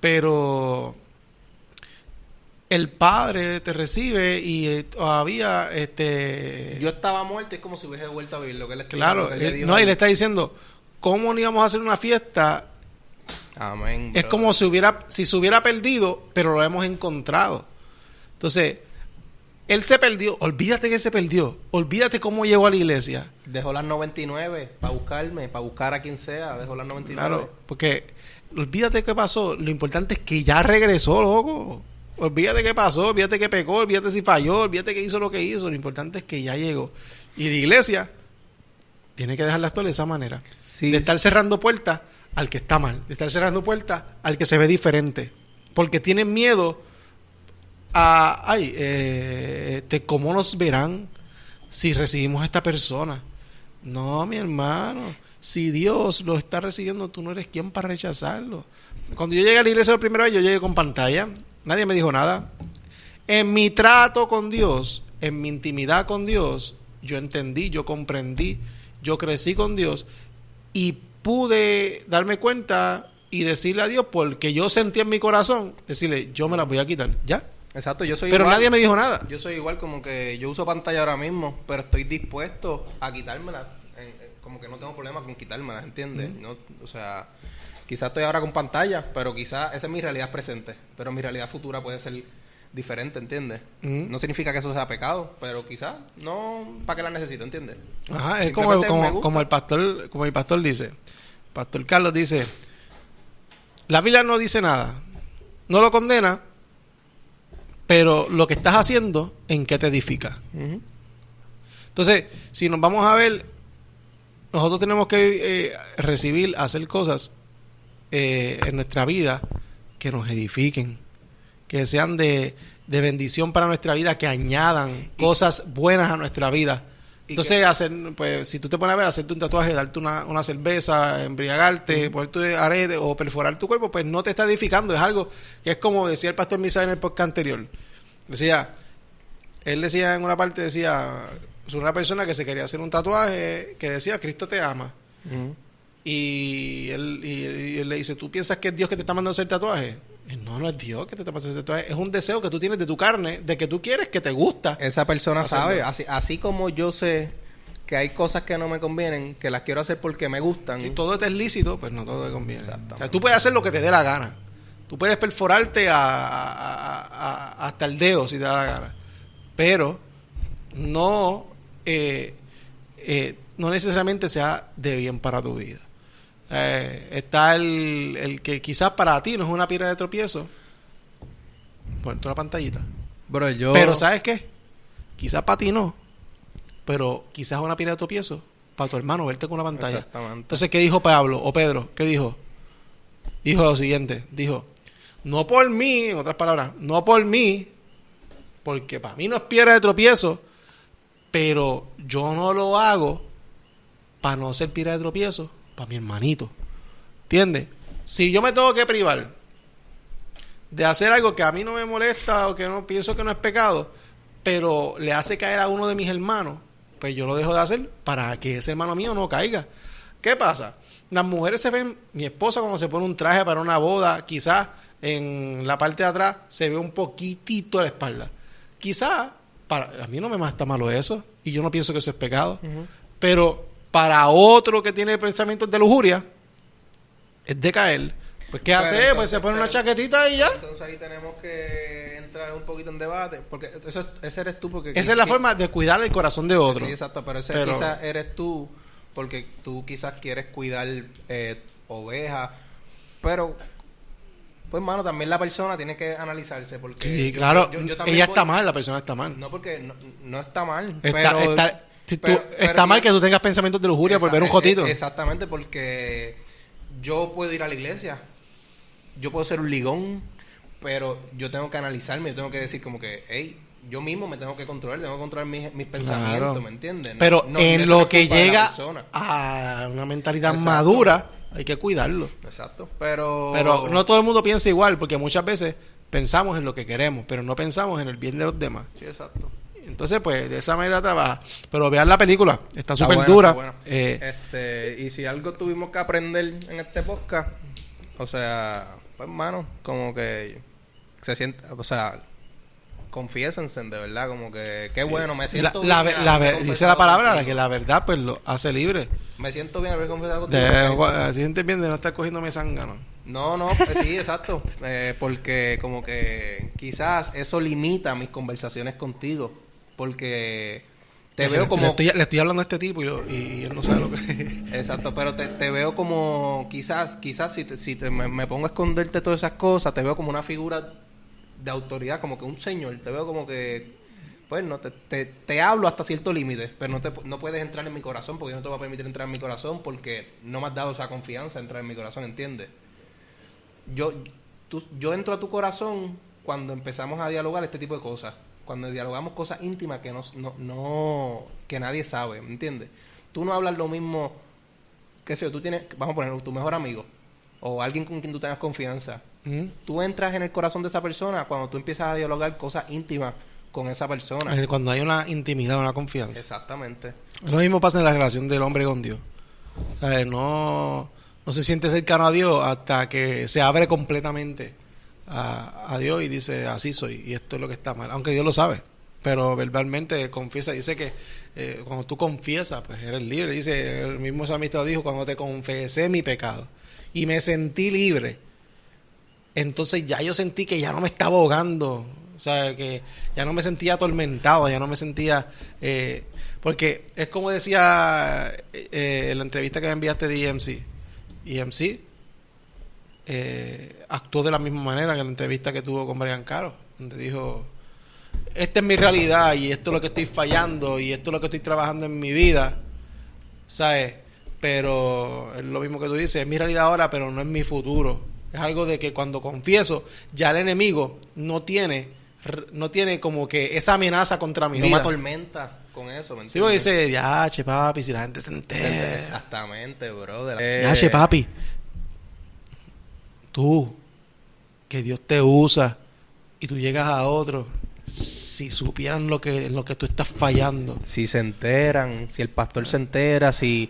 pero el Padre te recibe y todavía
yo estaba muerto, es como si hubiese vuelto a vivir lo que él está
claro,
diciendo,
y le está diciendo, ¿cómo no íbamos a hacer una fiesta?
Amén.
Es como si se hubiera perdido, pero lo hemos encontrado. Entonces, él se perdió. Olvídate que se perdió. Olvídate cómo llegó a la iglesia.
Dejó las 99 para buscarme, para buscar a quien sea. Dejó las 99.
Claro, porque olvídate qué pasó. Lo importante es que ya regresó, loco. Olvídate qué pasó, olvídate que pecó, olvídate si falló, olvídate que hizo lo que hizo. Lo importante es que ya llegó. Y la iglesia tiene que dejarla actuar de esa manera.
Sí,
de estar cerrando puertas al que está mal, de estar cerrando puertas al que se ve diferente, porque tienen miedo a cómo nos verán si recibimos a esta persona. No, mi hermano, si Dios lo está recibiendo, tú no eres quien para rechazarlo. Cuando yo llegué a la iglesia la primera vez, yo llegué con pantalla, nadie me dijo nada. En mi trato con Dios, en mi intimidad con Dios, yo entendí, yo comprendí, yo crecí con Dios y pude darme cuenta y decirle a Dios, porque yo sentí en mi corazón, decirle, yo me las voy a quitar, ¿ya?
Exacto, yo soy
pero
igual,
nadie me dijo nada.
Yo soy igual, como que yo uso pantalla ahora mismo, pero estoy dispuesto a quitármelas, como que no tengo problema con quitármelas, ¿entiendes? No, o sea, quizás estoy ahora con pantalla, pero quizás esa es mi realidad presente, pero mi realidad futura puede ser diferente, ¿entiendes? No significa que eso sea pecado, pero quizás no, ¿para qué la necesito? ¿Entiendes?
Ajá, es como el pastor dice, Pastor Carlos dice, la Biblia no dice nada, no lo condena, pero lo que estás haciendo, ¿en qué te edifica? Entonces, si nos vamos a ver, nosotros tenemos que hacer cosas en nuestra vida que nos edifiquen, que sean de bendición para nuestra vida, que añadan cosas buenas a nuestra vida. Entonces, pues, si tú te pones a ver, hacerte un tatuaje, darte una cerveza, embriagarte, ponerte arete o perforar tu cuerpo, pues no te está edificando. Es algo que es como decía el pastor Misael en el podcast anterior. Él decía en una parte, decía, una persona que se quería hacer un tatuaje que decía, Cristo te ama. y él le dice, ¿tú piensas que es Dios que te está mandando a hacer tatuaje? No es Dios que te está mandando a hacer tatuaje. Es un deseo que tú tienes de tu carne, de que tú quieres, que te gusta.
Esa persona sabe. Así como yo sé que hay cosas que no me convienen, que las quiero hacer porque me gustan.
Si todo es lícito, pues no todo te conviene. O sea, tú puedes hacer lo que te dé la gana. Tú puedes perforarte hasta el dedo si te da la gana. Pero no necesariamente sea de bien para tu vida. Está el que quizás para ti no es una piedra de tropiezo. Ponte una pantallita. Pero ¿sabes qué? Quizás para ti no. Pero quizás es una piedra de tropiezo para tu hermano verte con una pantalla. Entonces, ¿qué dijo Pablo o Pedro? ¿Qué dijo? Dijo lo siguiente. Dijo, no por mí, en otras palabras, no por mí, porque para mí no es piedra de tropiezo, pero yo no lo hago para no ser piedra de tropiezo para mi hermanito. ¿Entiendes? Si yo me tengo que privar de hacer algo que a mí no me molesta o que no pienso que no es pecado, pero le hace caer a uno de mis hermanos, pues yo lo dejo de hacer para que ese hermano mío no caiga. ¿Qué pasa? Las mujeres se ven, mi esposa cuando se pone un traje para una boda, quizás en la parte de atrás se ve un poquitito de la espalda. Quizás, a mí no me está malo eso, y yo no pienso que eso es pecado, pero para otro que tiene pensamientos de lujuria, es de caer. Pues ¿qué hace? Entonces, pues se pone una chaquetita y ya.
Entonces ahí tenemos que entrar un poquito en debate, porque ese eres tú. Porque
esa es la forma de cuidar el corazón de otro.
Sí, exacto, pero quizás eres tú, porque tú quizás quieres cuidar ovejas, pero pues mano, también la persona tiene que analizarse, porque
sí, claro, yo ella está mal, la persona está mal.
No, porque no está mal,
está mal que tú tengas pensamientos de lujuria por ver un jotito.
Exactamente, porque yo puedo ir a la iglesia, yo puedo ser un ligón, pero yo tengo que analizarme, yo tengo que decir como que, hey, yo mismo me tengo que controlar mis pensamientos, ¿me entiendes?
Pero en lo que llega a una mentalidad madura, hay que cuidarlo.
Exacto, pero
no todo el mundo piensa igual, porque muchas veces pensamos en lo que queremos, pero no pensamos en el bien de los demás.
Sí, exacto.
Entonces, pues, de esa manera trabaja. Pero vean la película, está súper dura.
Bueno. Y si algo tuvimos que aprender en este podcast, o sea, pues, hermano, como que se siente, o sea, confiésense, de verdad, como que qué bueno, me siento bien.
Dice la palabra, que la verdad, pues, lo hace libre.
Me siento bien haber confesado contigo.
Se siente bien de no estar cogiéndome zángano.
No, pues sí, exacto. Porque como que quizás eso limita mis conversaciones contigo. Porque te veo como...
Le estoy hablando a este tipo y él no sabe lo que es.
Exacto, pero te veo como... Quizás si me pongo a esconderte todas esas cosas, te veo como una figura de autoridad, como que un señor. Te veo como que... Pues no, te hablo hasta cierto límite, pero no puedes entrar en mi corazón, porque yo no te voy a permitir entrar en mi corazón, porque no me has dado esa confianza de entrar en mi corazón, ¿entiendes? Yo entro a tu corazón cuando empezamos a dialogar este tipo de cosas, cuando dialogamos cosas íntimas que que nadie sabe, ¿me entiendes? Tú no hablas lo mismo, qué sé yo, tú tienes, vamos a poner tu mejor amigo, o alguien con quien tú tengas confianza. Tú entras en el corazón de esa persona cuando tú empiezas a dialogar cosas íntimas con esa persona.
Cuando hay una intimidad, una confianza.
Exactamente.
Lo mismo pasa en la relación del hombre con Dios. ¿Sabes? No se siente cercano a Dios hasta que se abre completamente a Dios y dice, así soy, y esto es lo que está mal. Aunque Dios lo sabe, pero verbalmente confiesa. Dice que cuando tú confiesas, pues eres libre. Dice, el mismo salmista dijo, cuando te confesé mi pecado y me sentí libre, entonces ya yo sentí que ya no me estaba ahogando. O sea, que ya no me sentía atormentado, ya no me sentía... porque es como decía en la entrevista que me enviaste de EMC. EMC actuó de la misma manera que en la entrevista que tuvo con Brian Caro, donde dijo, esta es mi realidad y esto es lo que estoy fallando y esto es lo que estoy trabajando en mi vida, ¿sabes? Pero es lo mismo que tú dices, es mi realidad ahora, pero no es mi futuro. Es algo de que cuando confieso, ya el enemigo no tiene como que esa amenaza contra mi vida.
No me atormenta con eso, ¿me entiendes?
Sí, porque dice, ya, che papi, si la gente se entera.
Exactamente, brother.
Ya, che papi, tú, que Dios te usa y tú llegas a otro, si supieran lo que tú estás fallando.
Si se enteran, si el pastor se entera, si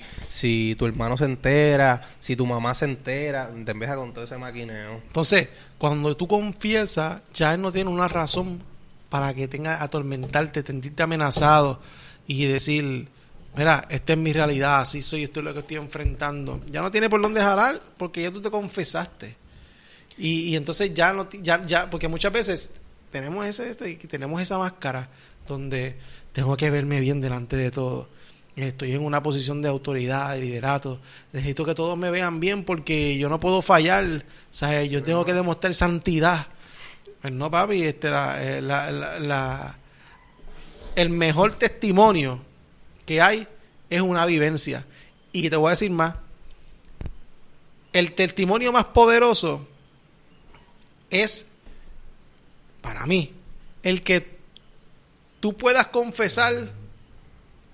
tu hermano se entera, si tu mamá se entera, te empieza con todo ese maquineo.
Entonces, cuando tú confiesas, ya él no tiene una razón para que tenga atormentarte, sentirte amenazado y decir, mira, esta es mi realidad, así soy, esto es lo que estoy enfrentando. Ya no tiene por dónde jalar porque ya tú te confesaste. Y entonces ya no, porque muchas veces tenemos esa máscara donde tengo que verme bien delante de todo. Estoy en una posición de autoridad, de liderato. Necesito que todos me vean bien porque yo no puedo fallar. ¿Sabes? Yo tengo que demostrar santidad. Pues no, papi, el mejor testimonio que hay es una vivencia. Y te voy a decir más. El testimonio más poderoso es, para mí, el que tú puedas confesar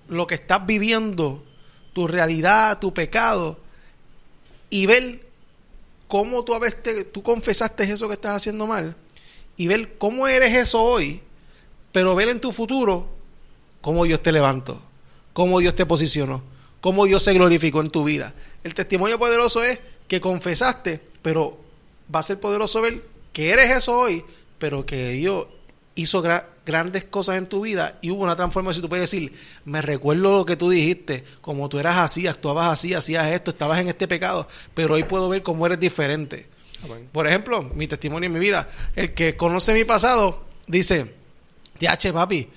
lo que estás viviendo, tu realidad, tu pecado, y ver cómo tú confesaste eso que estás haciendo mal, y ver cómo eres eso hoy, pero ver en tu futuro cómo Dios te levantó, cómo Dios te posicionó, cómo Dios se glorificó en tu vida. El testimonio poderoso es que confesaste, pero va a ser poderoso ver que eres eso hoy, pero que Dios hizo grandes cosas en tu vida y hubo una transformación. Tú puedes decir, me recuerdo lo que tú dijiste, como tú eras así, actuabas así, hacías esto, estabas en este pecado, pero hoy puedo ver cómo eres diferente. Amén. Por ejemplo, mi testimonio en mi vida, el que conoce mi pasado dice, TH papi,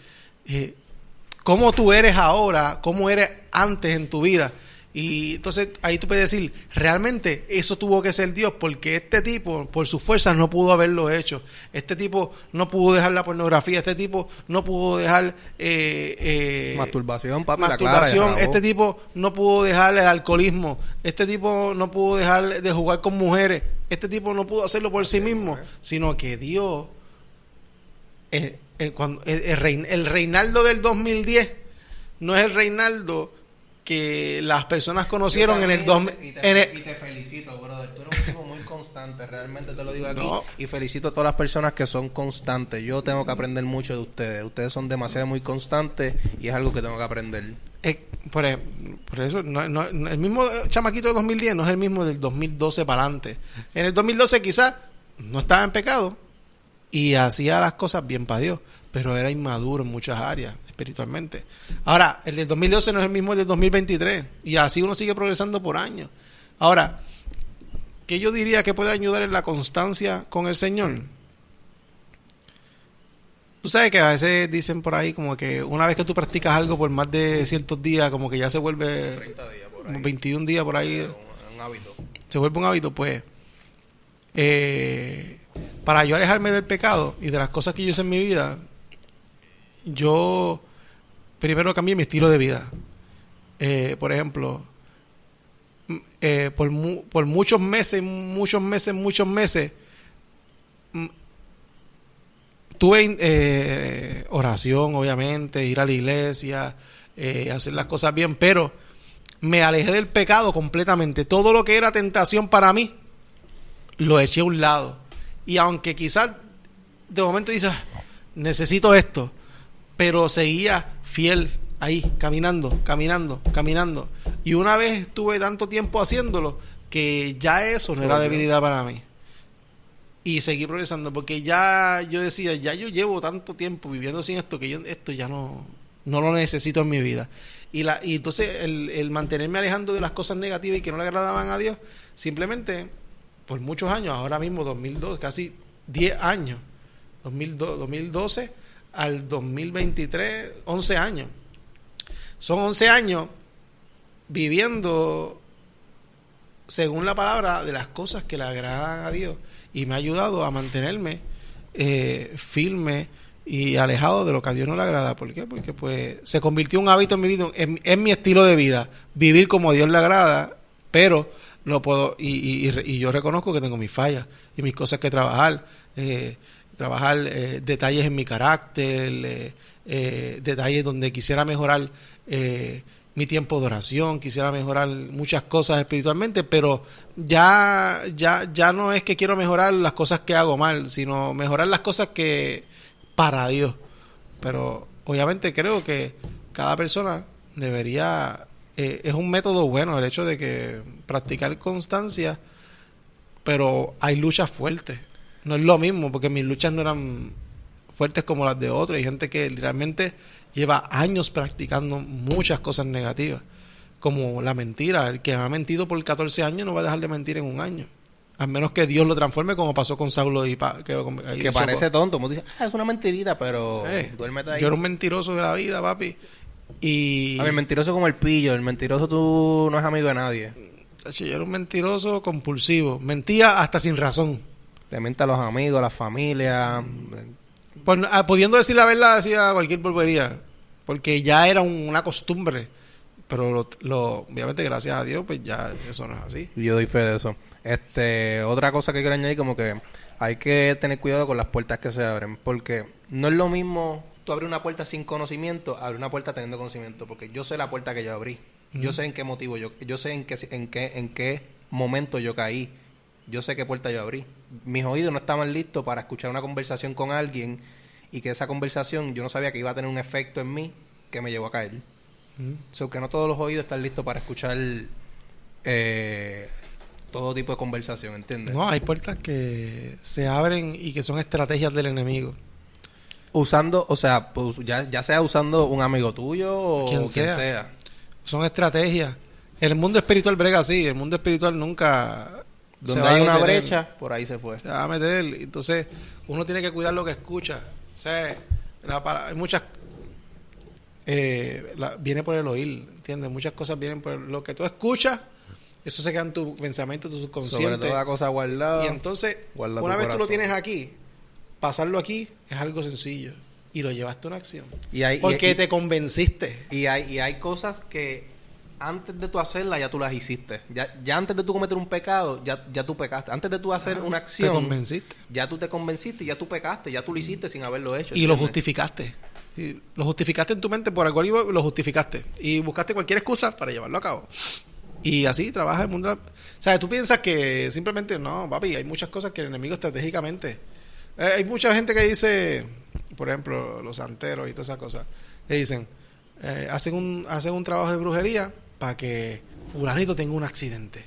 ¿cómo tú eres ahora? ¿Cómo eres antes en tu vida? Y entonces ahí tú puedes decir, realmente eso tuvo que ser Dios, porque este tipo por sus fuerzas no pudo haberlo hecho. Este tipo no pudo dejar la pornografía, este tipo no pudo dejar
masturbación, papi,
masturbación, este tipo no pudo dejar el alcoholismo, este tipo no pudo dejar de jugar con mujeres, este tipo no pudo hacerlo por sí mismo, sino que Dios, el Reinaldo del 2010 no es el Reinaldo que las personas conocieron en el 2000.
Y te felicito, brother. Tú eres un tipo muy constante, realmente te lo digo aquí. No. Y felicito a todas las personas que son constantes. Yo tengo que aprender mucho de ustedes. Ustedes son demasiado muy constantes y es algo que tengo que aprender.
Por eso, el mismo chamaquito de 2010 no es el mismo del 2012 para adelante. En el 2012 quizás no estaba en pecado y hacía las cosas bien para Dios, pero era inmaduro en muchas áreas espiritualmente. Ahora, el del 2012 no es el mismo del 2023 y así uno sigue progresando por años. Ahora, ¿qué yo diría que puede ayudar en la constancia con el Señor? Tú sabes que a veces dicen por ahí como que una vez que tú practicas algo por más de ciertos días, como que ya se vuelve
30 días por ahí,
21 días por ahí,
un hábito.
Se vuelve un hábito, pues para yo alejarme del pecado y de las cosas que yo hice en mi vida, yo primero cambié mi estilo de vida. Por ejemplo, por muchos meses, tuve oración, obviamente, ir a la iglesia, hacer las cosas bien, pero me alejé del pecado completamente. Todo lo que era tentación para mí, lo eché a un lado. Y aunque quizás de momento dices, necesito esto, pero seguía fiel ahí, caminando. Y una vez estuve tanto tiempo haciéndolo que ya eso no era debilidad para mí. Y seguí progresando porque ya yo decía, ya yo llevo tanto tiempo viviendo sin esto que esto ya no lo necesito en mi vida. Y entonces el mantenerme alejando de las cosas negativas y que no le agradaban a Dios, simplemente por muchos años, ahora mismo 2002, casi 10 años, 2012 al 2023, 11 años. Son 11 años viviendo según la palabra de las cosas que le agradan a Dios, y me ha ayudado a mantenerme firme y alejado de lo que a Dios no le agrada. ¿Por qué? Porque pues se convirtió en un hábito en mi vida, en mi estilo de vida, vivir como a Dios le agrada, pero lo puedo, y yo reconozco que tengo mis fallas y mis cosas que trabajar, detalles en mi carácter, detalles donde quisiera mejorar mi tiempo de oración, quisiera mejorar muchas cosas espiritualmente, pero ya no es que quiero mejorar las cosas que hago mal, sino mejorar las cosas que para Dios. Pero obviamente creo que cada persona debería... es un método bueno el hecho de que practicar constancia, pero hay luchas fuertes. No es lo mismo, porque mis luchas no eran fuertes como las de otros. Hay gente que realmente lleva años practicando muchas cosas negativas, como la mentira. El que ha mentido por 14 años no va a dejar de mentir en un año, a menos que Dios lo transforme, como pasó con Saulo y
que parece tonto. Como dice, es una mentirita, pero duérmete ahí.
Yo era un mentiroso de la vida, papi. Y
a mí, mentiroso como el pillo. El mentiroso tú no es amigo de nadie.
Yo era un mentiroso compulsivo. Mentía hasta sin razón.
Te miente a los amigos, a la familia.
Pues, pudiendo decir la verdad, decía cualquier porquería, porque ya era una costumbre. Pero obviamente, gracias a Dios, pues ya eso no es así.
Yo doy fe de eso. Otra cosa que quiero añadir, como que hay que tener cuidado con las puertas que se abren, porque no es lo mismo tú abrir una puerta sin conocimiento, abrir una puerta teniendo conocimiento, porque yo sé la puerta que yo abrí. Yo sé en qué motivo yo sé en qué momento yo caí. Yo sé qué puerta yo abrí. Mis oídos no estaban listos para escuchar una conversación con alguien, y que esa conversación yo no sabía que iba a tener un efecto en mí que me llevó a caer. Que no todos los oídos están listos para escuchar todo tipo de conversación, ¿entiendes?
No, hay puertas que se abren y que son estrategias del enemigo.
Usando, o sea, pues ya sea usando un amigo tuyo o quien sea.
Son estrategias. El mundo espiritual brega así. El mundo espiritual nunca...
Donde hay una brecha, por ahí se fue.
Se va a meter. Entonces, uno tiene que cuidar lo que escucha. O sea, hay muchas... viene por el oír, ¿entiendes? Muchas cosas vienen por lo que tú escuchas. Eso se queda en tu pensamiento, tu subconsciente.
Sobre toda cosa guardada.
Y entonces, una vez tú lo tienes aquí, pasarlo aquí es algo sencillo. Y lo llevaste a una acción. Porque te convenciste.
Y hay cosas que antes de tú hacerlas ya tú las hiciste. Ya antes de tú cometer un pecado, ya tú pecaste. Antes de tú hacer una acción,
te convenciste.
Ya tú te convenciste, ya tú pecaste, ya tú lo hiciste sin haberlo hecho.
Y ¿entiendes? Lo justificaste. Y lo justificaste en tu mente por algo, lo justificaste. Y buscaste cualquier excusa para llevarlo a cabo. Y así trabaja el mundo. O sea, tú piensas que simplemente, no, papi, hay muchas cosas que el enemigo estratégicamente... hay mucha gente que dice, por ejemplo, los santeros y todas esas cosas, que dicen, hacen un trabajo de brujería para que fulanito tenga un accidente.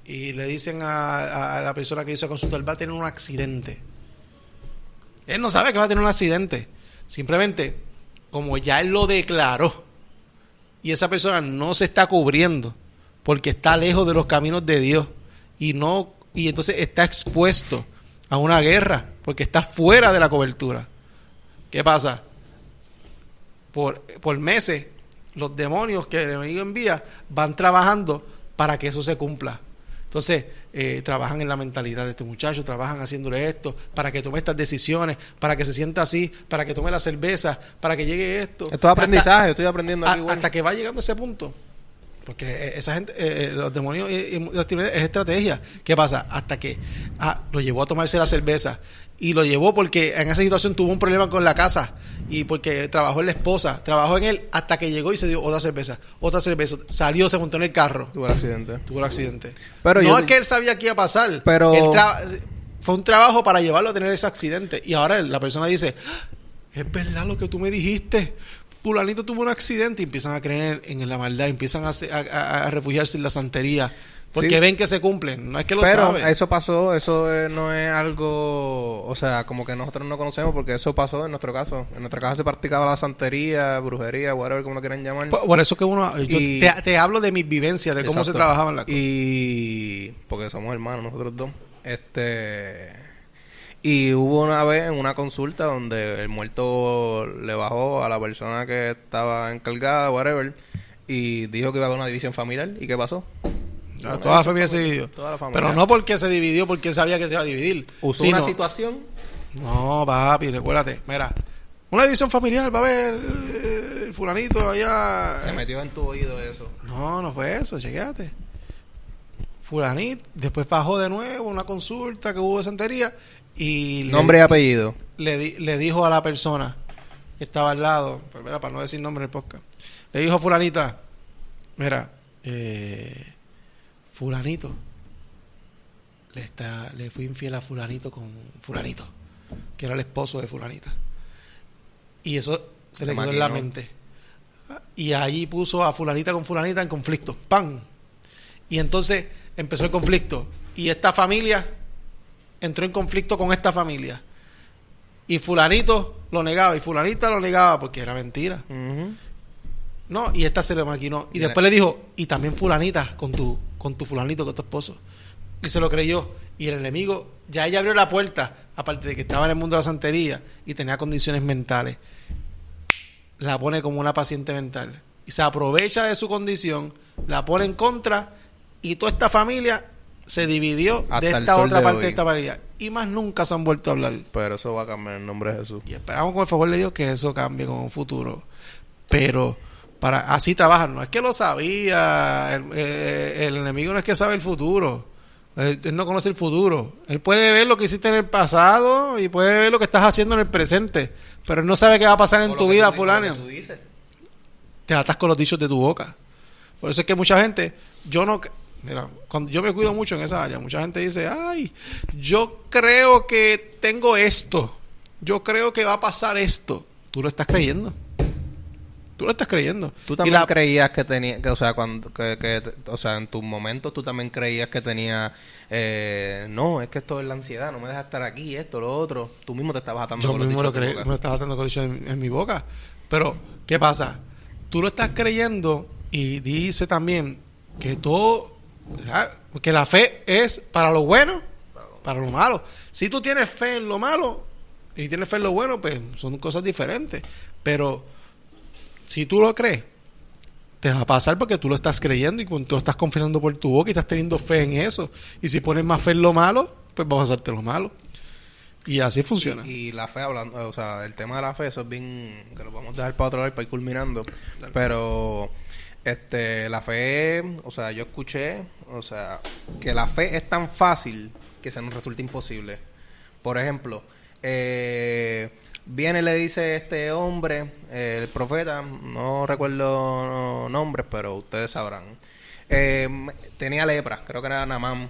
Y le dicen a la persona que hizo la consulta, él va a tener un accidente. Él no sabe que va a tener un accidente. Simplemente, como ya él lo declaró, y esa persona no se está cubriendo porque está lejos de los caminos de Dios, y entonces está expuesto a una guerra porque está fuera de la cobertura. ¿Qué pasa? Por meses los demonios que el enemigo envía van trabajando para que eso se cumpla. Entonces trabajan en la mentalidad de este muchacho, trabajan haciéndole esto para que tome estas decisiones, para que se sienta así, para que tome la cerveza, para que llegue esto.
Esto es aprendizaje, estoy aprendiendo aquí.
Hasta que va llegando a ese punto. Porque esa gente, los demonios es estrategia. ¿Qué pasa? Hasta que lo llevó a tomarse la cerveza. Y lo llevó porque en esa situación tuvo un problema con la casa. Y porque trabajó en la esposa, trabajó en él, hasta que llegó y se dio otra cerveza. Salió, se montó en el carro.
Tuvo el accidente.
Pero no es que él sabía que iba a pasar.
Pero
fue un trabajo para llevarlo a tener ese accidente. Y ahora la persona dice, es verdad lo que tú me dijiste. Fulanito tuvo un accidente, y empiezan a creer en la maldad, empiezan a refugiarse en la santería, porque ven que se cumplen, no es que lo saben.
Pero eso pasó, eso no es algo, o sea, como que nosotros no conocemos, porque eso pasó en nuestro caso. En nuestra casa se practicaba la santería, brujería, whatever, como lo quieran llamar.
Por eso que yo te hablo de mis vivencias, de cómo se trabajaban las cosas.
Y porque somos hermanos nosotros dos. Y hubo una vez en una consulta donde el muerto le bajó a la persona que estaba encargada, whatever, y dijo que iba a haber una división familiar. ¿Y qué pasó?
Toda la familia se dividió. Pero no porque se dividió, porque él sabía que se iba a dividir.
¿Usó una situación?
No, papi, recuérdate. Mira, una división familiar, va a haber el fulanito allá.
Se metió en tu oído eso.
No fue eso, chequéate. Fulanito, después bajó de nuevo una consulta que hubo de santería. Y
nombre y apellido.
Le dijo a la persona que estaba al lado, pues, mira, para no decir nombre en el podcast, le dijo a fulanita, mira, fulanito le fui infiel a fulanito con fulanito, que era el esposo de fulanita. Y eso se le quedó en la mente. Y ahí puso a fulanita con fulanita en conflicto. ¡Pam! Y entonces empezó el conflicto. Y esta familia entró en conflicto con esta familia. Y fulanito lo negaba y fulanita lo negaba porque era mentira. No, y esta se le maquinó. Y después le dijo, y también fulanita con tu fulanito, con tu esposo. Y se lo creyó. Y el enemigo, ya ella abrió la puerta, aparte de que estaba en el mundo de la santería y tenía condiciones mentales, la pone como una paciente mental. Y se aprovecha de su condición, la pone en contra, y toda esta familia se dividió hasta de esta otra parte de esta familia. Y más nunca se han vuelto a hablar.
Pero eso va a cambiar en el nombre de Jesús.
Y esperamos con el favor de Dios que eso cambie con un futuro. Pero así trabajan. No es que lo sabía. El enemigo no es que sabe el futuro. Él no conoce el futuro. Él puede ver lo que hiciste en el pasado y puede ver lo que estás haciendo en el presente. Pero él no sabe qué va a pasar en tu vida, fulano. Te atas con los dichos de tu boca. Por eso es que mucha gente, mira, cuando yo me cuido mucho en esa área, mucha gente dice, ay, yo creo que tengo esto. Yo creo que va a pasar esto. Tú lo estás creyendo. Tú lo estás creyendo.
Tú también creías que tenía, o sea, o sea, en tus momentos tú también creías que tenía, no, es que esto es la ansiedad, no me deja estar aquí, esto, lo otro. Tú mismo te estabas atando
con los dichos. Yo mismo lo creí, me estaba atando con los dichos en mi boca. Pero, ¿qué pasa? Tú lo estás creyendo y dice también que todo, que la fe es para lo bueno, para lo malo. Si tú tienes fe en lo malo y tienes fe en lo bueno, pues son cosas diferentes. Pero si tú lo crees, te va a pasar porque tú lo estás creyendo y cuando tú lo estás confesando por tu boca y estás teniendo fe en eso. Y si pones más fe en lo malo, pues vas a hacerte lo malo. Y así funciona.
Y la fe, hablando, o sea, el tema de la fe, eso es bien, que lo vamos a dejar para otro lado para ir culminando. Dale. Pero la fe, o sea, yo escuché, o sea, que la fe es tan fácil que se nos resulta imposible. Por ejemplo, viene y le dice este hombre, el profeta, no recuerdo nombres, pero ustedes sabrán. Tenía lepra, creo que era Naamán.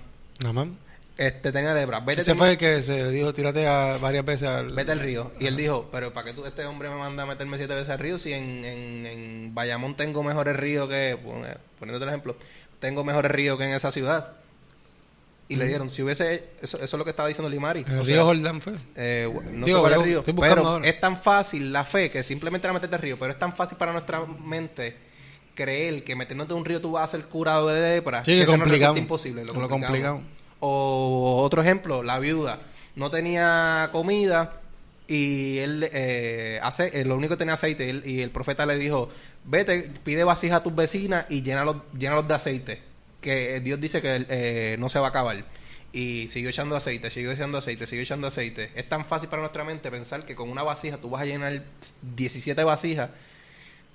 Tenía lepra.
Ese fue el que se dijo, tírate varias veces
vete al río. Y él dijo, pero ¿para qué este hombre me manda a meterme 7 veces al río si en Bayamón tengo mejores ríos que, poniéndote el ejemplo, tengo mejores ríos que en esa ciudad? Y le dieron, si hubiese, eso es lo que estaba diciendo Limari.
El río Jordán fue.
No sé cuál es el río, pero ahora. Es tan fácil la fe que simplemente era meterte al río, pero es tan fácil para nuestra mente creer que metiéndote a un río tú vas a ser curado de lepra.
Sí, que complicado.
Es imposible.
Lo complicado.
O otro ejemplo, la viuda no tenía comida y él lo único que tenía aceite y el profeta le dijo, vete, pide vasijas a tus vecinas y llénalos de aceite, que Dios dice que no se va a acabar. Y siguió echando aceite. Es tan fácil para nuestra mente pensar que con una vasija tú vas a llenar 17 vasijas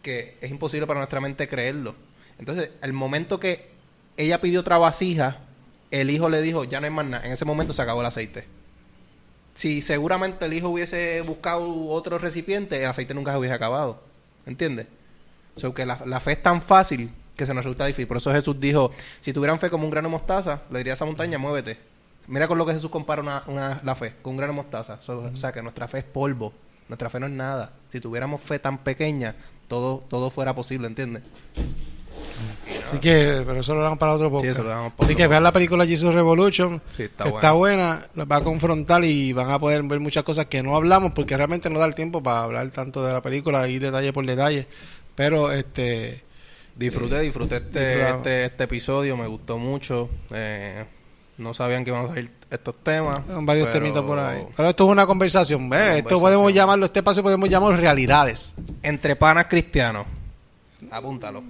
que es imposible para nuestra mente creerlo. Entonces, el momento que ella pidió otra vasija, el hijo le dijo, ya no hay más nada. En ese momento se acabó el aceite. Si seguramente el hijo hubiese buscado otro recipiente, el aceite nunca se hubiese acabado. ¿Entiendes? O sea, que la fe es tan fácil que se nos resulta difícil. Por eso Jesús dijo, si tuvieran fe como un grano de mostaza, le diría a esa montaña, muévete. Mira con lo que Jesús compara la fe, con un grano de mostaza. O sea, que nuestra fe es polvo. Nuestra fe no es nada. Si tuviéramos fe tan pequeña, todo fuera posible, ¿entiendes?
Así que, pero eso lo damos para otro podcast. Así que vean la película Jesus Revolution. Sí, está buena. Los va a confrontar y van a poder ver muchas cosas que no hablamos porque realmente no da el tiempo para hablar tanto de la película y detalle por detalle. Pero
disfruté este episodio, me gustó mucho. No sabían que iban a salir estos temas.
Son varios temitas por ahí. Pero esto es una conversación. Esto podemos llamarlo, este espacio podemos llamarlo realidades.
Entre panas cristianos. Apúntalo.